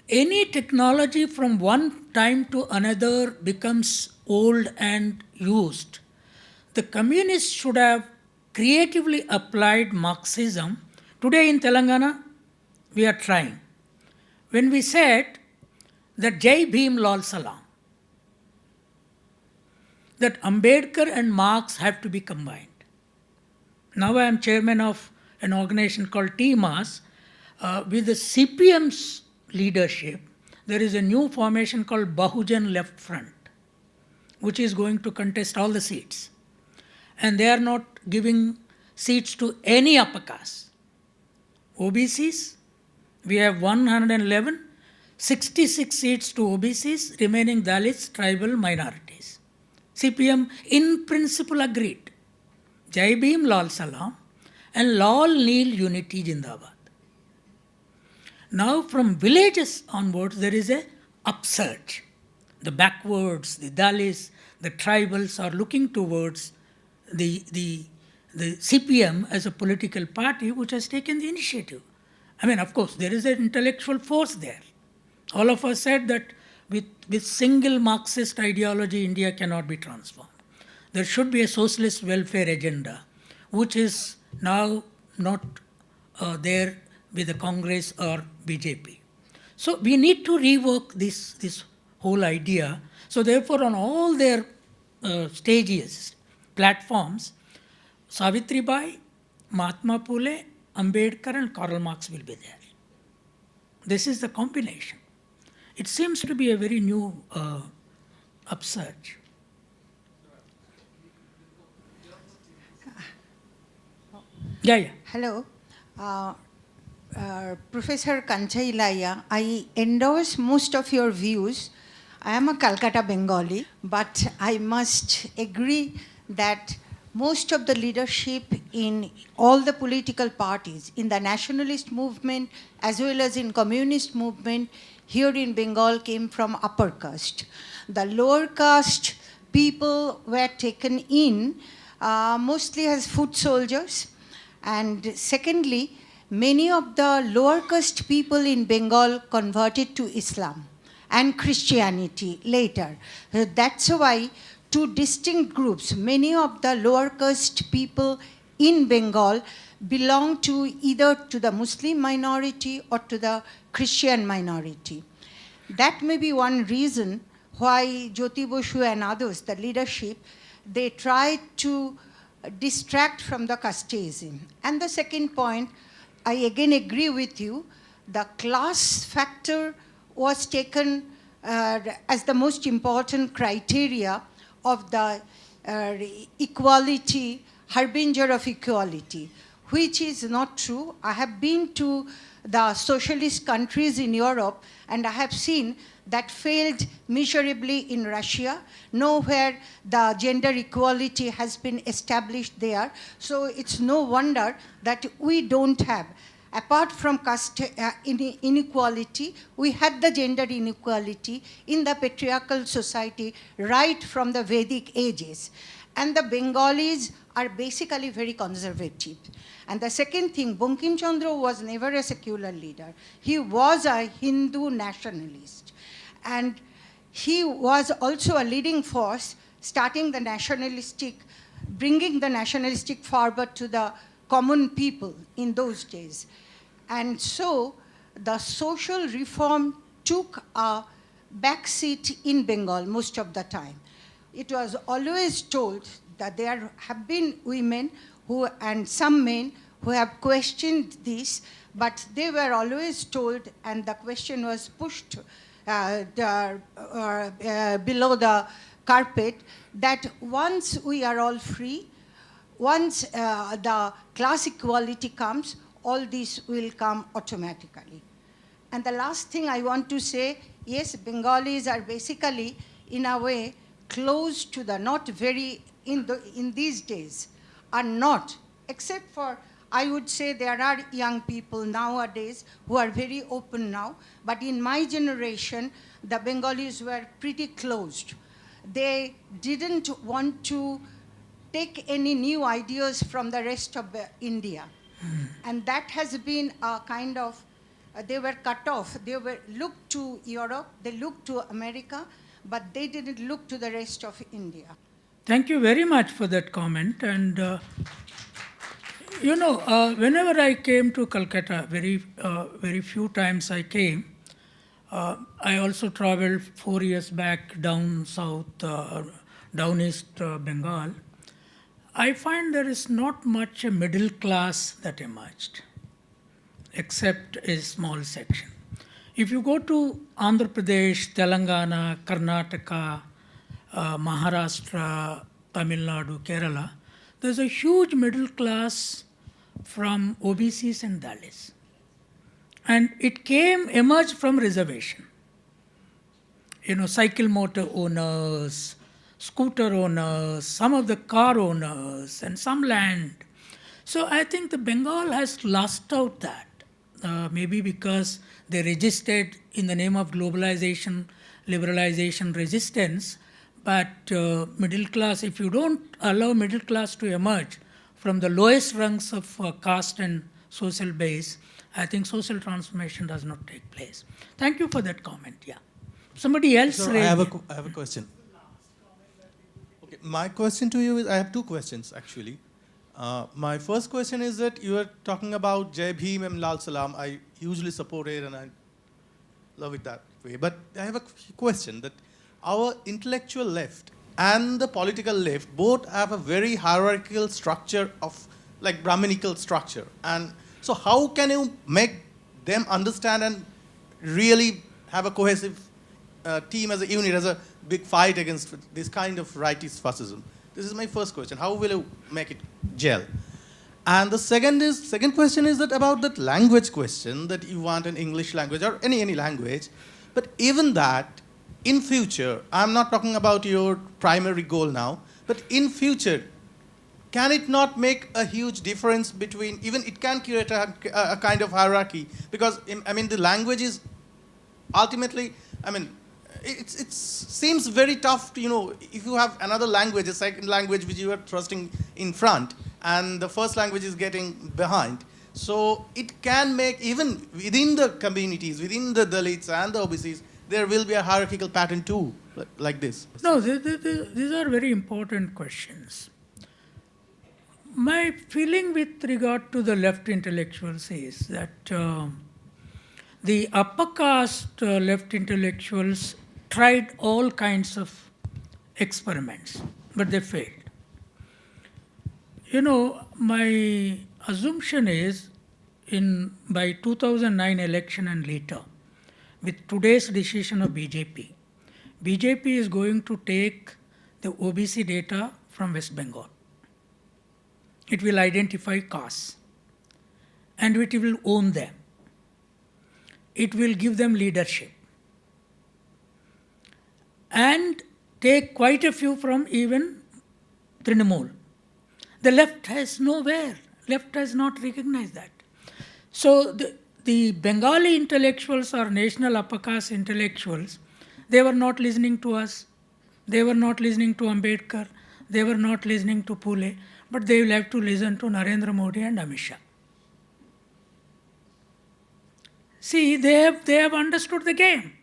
any technology from one time to another becomes old and used. The communists should have creatively applied Marxism. Today in Telangana, we are trying. When we said that Jai Bhim Lal Salam, that Ambedkar and Marx have to be combined. Now I am chairman of an organization called TMAS. With the CPM's leadership, there is a new formation called Bahujan Left Front, which is going to contest all the seats. And they are not giving seats to any upper caste. OBCs, we have 111, 66 seats to OBCs, remaining Dalits, tribal minorities. CPM in principle agreed. Jai Bhim Lal Salam and Lal Neel Unity Jindabad. Now from villages onwards there is a upsurge. The backwards, the Dalits, the tribals are looking towards the CPM as a political party which has taken the initiative. I mean, of course, there is an intellectual force there. All of us said that with single Marxist ideology, India cannot be transformed. There should be a socialist welfare agenda, which is now not there with the Congress or BJP. So we need to rework this whole idea. So therefore, on all their stages, platforms, Savitribai, Mahatma Phule, Ambedkar and Karl Marx will be there. This is the combination. It seems to be a very new upsurge. Yeah. Hello. Professor Kancha Ilaiah, I endorse most of your views. I am a Calcutta Bengali, but I must agree that most of the leadership in all the political parties, in the nationalist movement as well as in communist movement here in Bengal, came from upper caste. The lower caste people were taken in mostly as foot soldiers. And secondly, many of the lower caste people in Bengal converted to Islam and Christianity later. That's why two distinct groups, many of the lower caste people in Bengal belong to either to the Muslim minority or to the Christian minority. That may be one reason why Jyoti Basu and others, the leadership, they tried to distract from the casteism. And the second point, I again agree with you, the class factor was taken as the most important criteria of the equality, harbinger of equality, which is not true. I have been to the socialist countries in Europe and I have seen that failed miserably in Russia. Nowhere the gender equality has been established there. So it's no wonder that we don't have. Apart from caste inequality, we had the gender inequality in the patriarchal society right from the Vedic ages. And the Bengalis are basically very conservative. And the second thing, Bankim Chandra was never a secular leader. He was a Hindu nationalist. And he was also a leading force starting the nationalistic, bringing the nationalistic forward to the common people in those days. And so the social reform took a backseat in Bengal most of the time. It was always told that there have been women who, and some men who have questioned this, but they were always told, and the question was pushed below the carpet, that once we are all free, once the class equality comes, all this will come automatically. And the last thing I want to say, yes, Bengalis are basically, in a way, close to the, not very, in these days, are not, except for, I would say there are young people nowadays who are very open now, but in my generation, the Bengalis were pretty closed. They didn't want to take any new ideas from the rest of India. And that has been a kind of, they were cut off. They were looked to Europe, they looked to America, but they didn't look to the rest of India. Thank you very much for that comment. And whenever I came to Calcutta, very few times I came. I also traveled 4 years back down south, down east Bengal. I find there is not much a middle class that emerged, except a small section. If you go to Andhra Pradesh, Telangana, Karnataka, Maharashtra, Tamil Nadu, Kerala, there's a huge middle class from OBCs and Dalits. And it emerged from reservation. Cycle motor owners, scooter owners, some of the car owners, and some land. So I think the Bengal has lost out that, maybe because they registered in the name of globalization, liberalization, resistance, but middle class, if you don't allow middle class to emerge from the lowest rungs of caste and social base, I think social transformation does not take place. Thank you for that comment. Yeah. Somebody else Sir, I raised have it. I have a question. Okay, my question to you is, I have two questions actually. My first question is that you are talking about Jai Bhim and Lal Salam. I hugely support it and I love it that way. But I have a question that our intellectual left and the political left both have a very hierarchical structure of like Brahminical structure. And so how can you make them understand and really have a cohesive team as a unit, as a big fight against this kind of rightist fascism? This is my first question. How will you make it gel? And the second question is that about that language question, that you want an English language or any language. But even that, in future, I'm not talking about your primary goal now, but in future, can it not make a huge difference between, even it can create a kind of hierarchy? Because, I mean, the language is ultimately, I mean, it seems very tough to, you know, if you have another language, a second language which you are thrusting in front, and the first language is getting behind. So it can make, even within the communities, within the Dalits and the OBCs, there will be a hierarchical pattern too, like this. No, these are very important questions. My feeling with regard to the left intellectuals is that the upper caste left intellectuals tried all kinds of experiments, but they failed. You know, my assumption is by 2009 election and later, with today's decision of BJP is going to take the OBC data from West Bengal. It will identify castes and it will own them. It will give them leadership and take quite a few from even Trinamool. The left has nowhere. Left has not recognized that. So the Bengali intellectuals or national upper caste intellectuals, they were not listening to us. They were not listening to Ambedkar. They were not listening to Phule. But they will have to listen to Narendra Modi and Amit Shah. See, they have understood the game.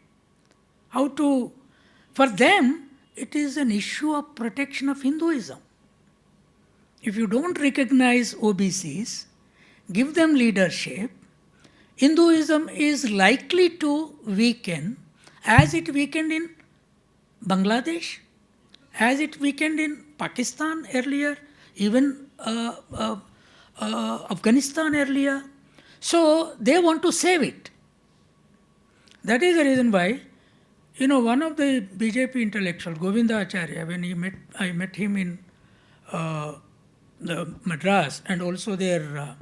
For them, it is an issue of protection of Hinduism. If you don't recognize OBCs, give them leadership, Hinduism is likely to weaken as it weakened in Bangladesh, as it weakened in Pakistan earlier, even Afghanistan earlier. So they want to save it. That is the reason why, you know, one of the BJP intellectuals, Govinda Acharya, when I met him in the Madras and also their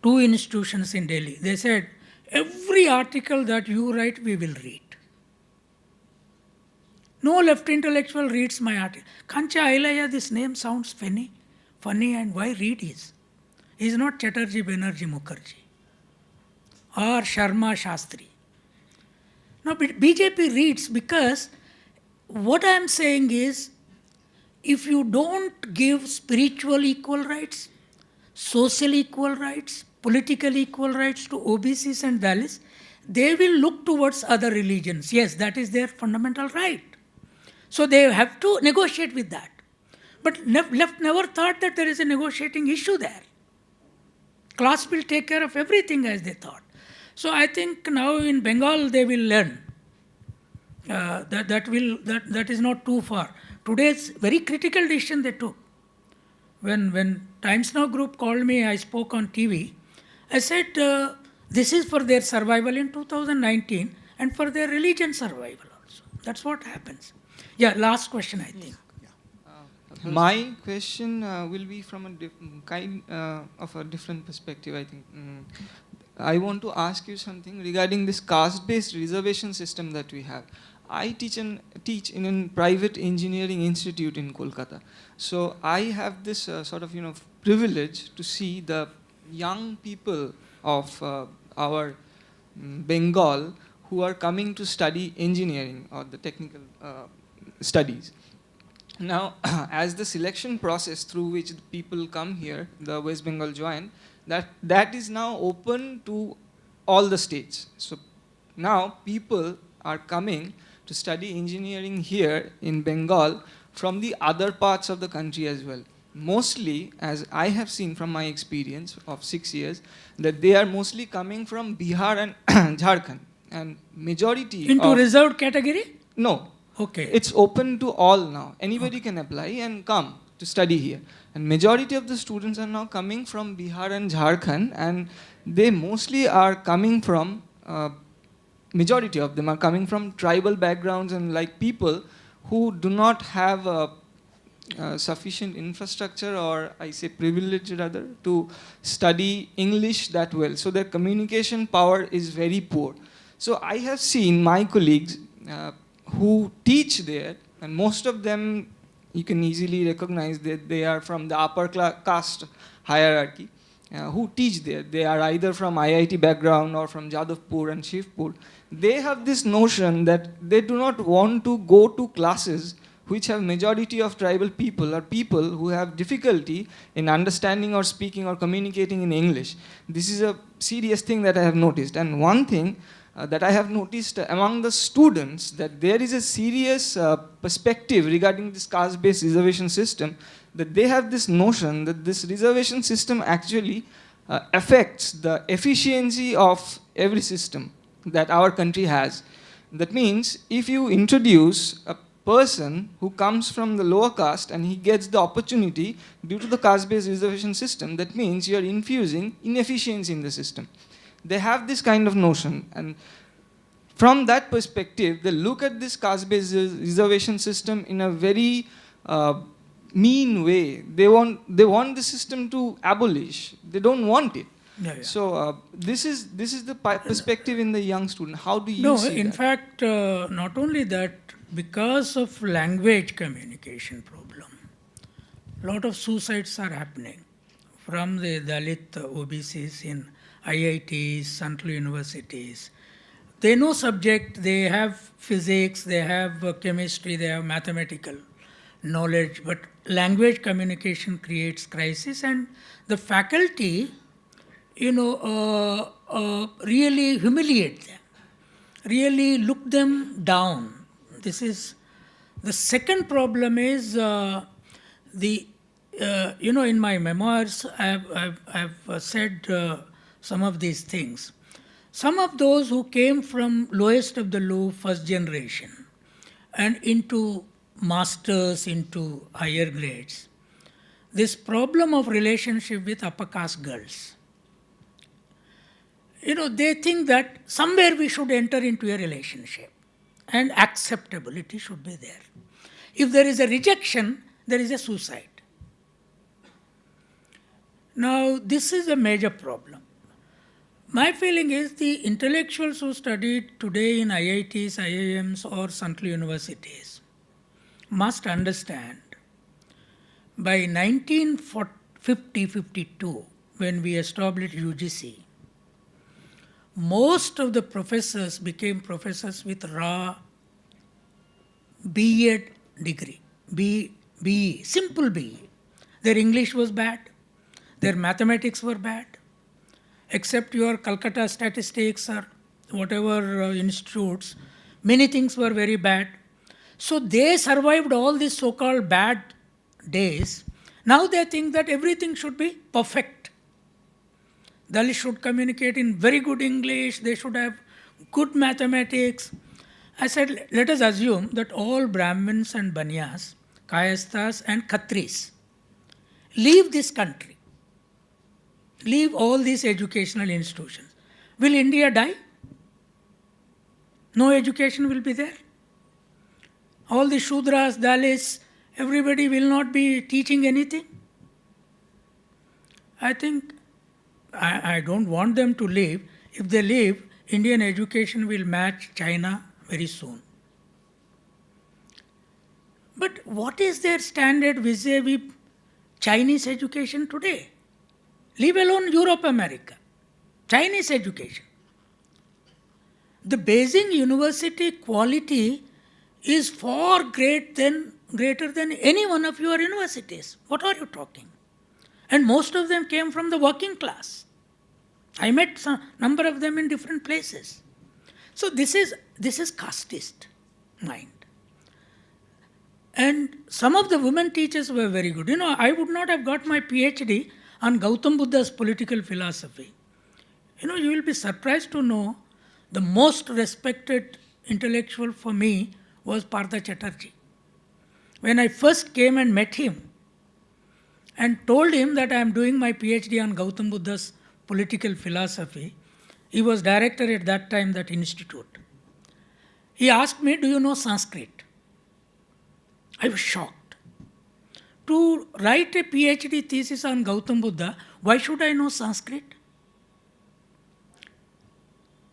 two institutions in Delhi, they said, every article that you write, we will read. No left intellectual reads my article. Kancha, Ilaiah, this name sounds funny, and why read his? He is not Chatterjee, Banerjee, Mukherjee or Sharma Shastri. No, but BJP reads because what I am saying is, if you don't give spiritual equal rights, social equal rights, political equal rights to OBCs and Dalits, they will look towards other religions. Yes, that is their fundamental right. So they have to negotiate with that. But left never thought that there is a negotiating issue there. Class will take care of everything as they thought. So I think now in Bengal they will learn. That is not too far. Today's very critical decision they took. When Times Now group called me, I spoke on TV. I said, this is for their survival in 2019 and for their religion survival also. That's what happens. Yeah, last question, I think. My question will be from a kind of a different perspective, I think. I want to ask you something regarding this caste-based reservation system that we have. I teach in a private engineering institute in Kolkata. So I have this sort of, privilege to see the young people of our Bengal who are coming to study engineering or the technical studies. Now, as the selection process through which the people come here, the West Bengal join, that is now open to all the states. So now people are coming to study engineering here in Bengal from the other parts of the country as well. Mostly, as I have seen from my experience of 6 years, that they are mostly coming from Bihar and Jharkhand. And majority Into reserved category? No. Okay. It's open to all now. Anybody can apply and come to study here. And majority of the students are now coming from Bihar and Jharkhand, and they mostly are coming from, majority of them are coming from tribal backgrounds and like people who do not have sufficient infrastructure, or I say privilege rather, to study English that well. So their communication power is very poor. So I have seen my colleagues who teach there, and most of them you can easily recognize that they are from the upper caste hierarchy, who teach there. They are either from IIT background or from Jadavpur and Shivpur. They have this notion that they do not want to go to classes which have majority of tribal people or people who have difficulty in understanding or speaking or communicating in English. This is a serious thing that I have noticed. And one thing that I have noticed among the students, that there is a serious perspective regarding this caste-based reservation system, that they have this notion that this reservation system actually affects the efficiency of every system that our country has. That means if you introduce a person who comes from the lower caste and he gets the opportunity due to the caste-based reservation system, that means you are infusing inefficiency in the system. They have this kind of notion, and from that perspective, they look at this caste-based reservation system in a very mean way. They want the system to abolish. They don't want it. Yeah, yeah. So this is the perspective in the young student. How do you see in that? fact, not only that, because of language communication problem, a lot of suicides are happening from the Dalit OBCs in IITs, central universities. They know subject, they have physics, they have chemistry, they have mathematical knowledge, but language communication creates crisis, and the faculty, really humiliate them, really look them down. This is the second problem. Is in my memoirs, I've said some of these things. Some of those who came from lowest of the low, first generation, and into masters, into higher grades, this problem of relationship with upper caste girls, they think that somewhere we should enter into a relationship and acceptability should be there. If there is a rejection, there is a suicide. Now, this is a major problem. My feeling is the intellectuals who studied today in IITs, IIMs or central universities must understand by 1950-52, when we established UGC, most of the professors became professors with raw B.Ed degree, BE, simple BE. Their English was bad, their mathematics were bad, except your Calcutta statistics or whatever institutes, many things were very bad. So they survived all these so-called bad days. Now they think that everything should be perfect. Dalits should communicate in very good English, they should have good mathematics. I said, let us assume that all Brahmins and Banyas, Kayasthas and Khatris leave this country, leave all these educational institutions. Will India die? No education will be there. All the Shudras, Dalits, everybody will not be teaching anything. I think I don't want them to leave. If they leave, Indian education will match China very soon. But what is their standard vis-a-vis Chinese education today? Leave alone Europe, America. Chinese education. The Beijing University quality is far greater than greater than any one of your universities. What are you talking? And most of them came from the working class. I met some number of them in different places. So this is casteist mind. And some of the women teachers were very good. I would not have got my PhD on Gautam Buddha's political philosophy. You will be surprised to know the most respected intellectual for me was Partha Chatterjee. When I first came and met him and told him that I am doing my PhD on Gautam Buddha's political philosophy, he was director at that time that institute. He asked me, do you know Sanskrit? I was shocked. To write a PhD thesis on Gautam Buddha, why should I know Sanskrit?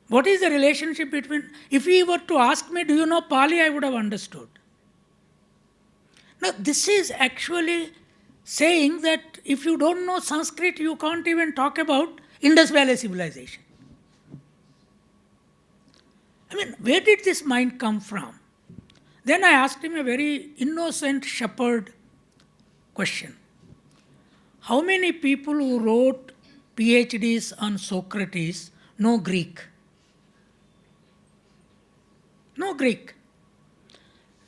What is the relationship between... If he were to ask me, do you know Pali, I would have understood. Now, this is actually saying that if you don't know Sanskrit, you can't even talk about Indus Valley civilization. I mean, where did this mind come from? Then I asked him a very innocent shepherd question. How many people who wrote PhDs on Socrates know Greek? No Greek.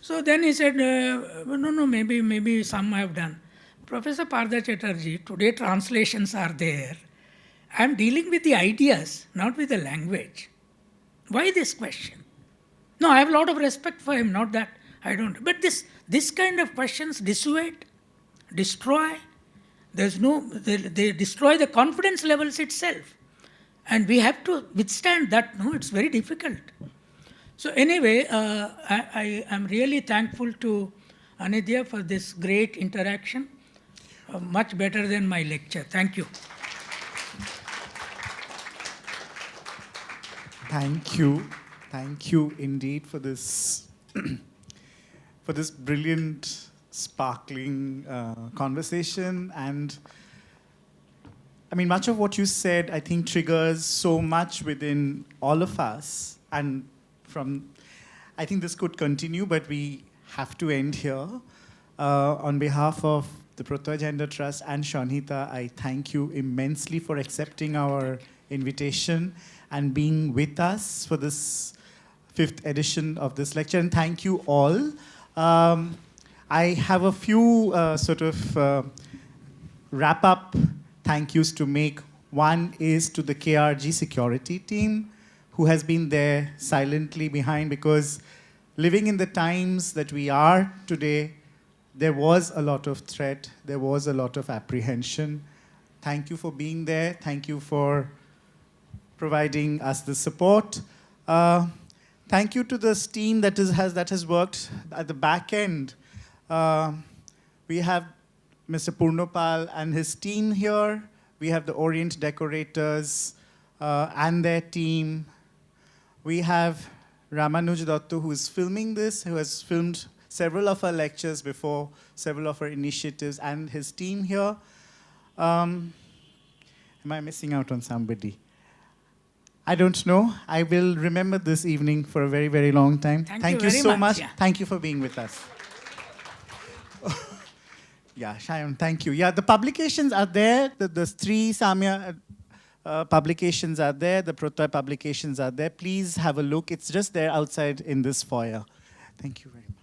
So then he said, no, maybe some have done. Professor Partha Chatterjee, today translations are there. I am dealing with the ideas, not with the language. Why this question? No, I have a lot of respect for him, not that I don't. But this kind of questions dissuade, destroy. They destroy the confidence levels itself. And we have to withstand that. No, it's very difficult. So anyway, I am really thankful to Anidya for this great interaction. Much better than my lecture. Thank you. Thank you. Thank you indeed for this for this brilliant, sparkling conversation. And I mean, much of what you said, I think, triggers so much within all of us. And I think this could continue, but we have to end here. On behalf of the Proto Gender Trust and Shonhita, I thank you immensely for accepting our invitation and being with us for this 5th edition of this lecture. And thank you all. I have a few wrap-up thank yous to make. One is to the KRG security team, who has been there silently behind, because living in the times that we are today, there was a lot of threat, there was a lot of apprehension. Thank you for being there. Thank you for providing us the support. Thank you to this team that has worked at the back end. We have Mr. Purnopal and his team here. We have the Orient decorators and their team. We have Ramanuj Dotto, who is filming this, who has filmed several of our lectures before, several of our initiatives, and his team here. Am I missing out on somebody? I don't know. I will remember this evening for a very, very long time. Thank you so much. Yeah. Thank you for being with us. Yeah, Shayan, thank you. Yeah, the publications are there. The three Samya publications are there. The Proto publications are there. Please have a look. It's just there outside in this foyer. Thank you very much.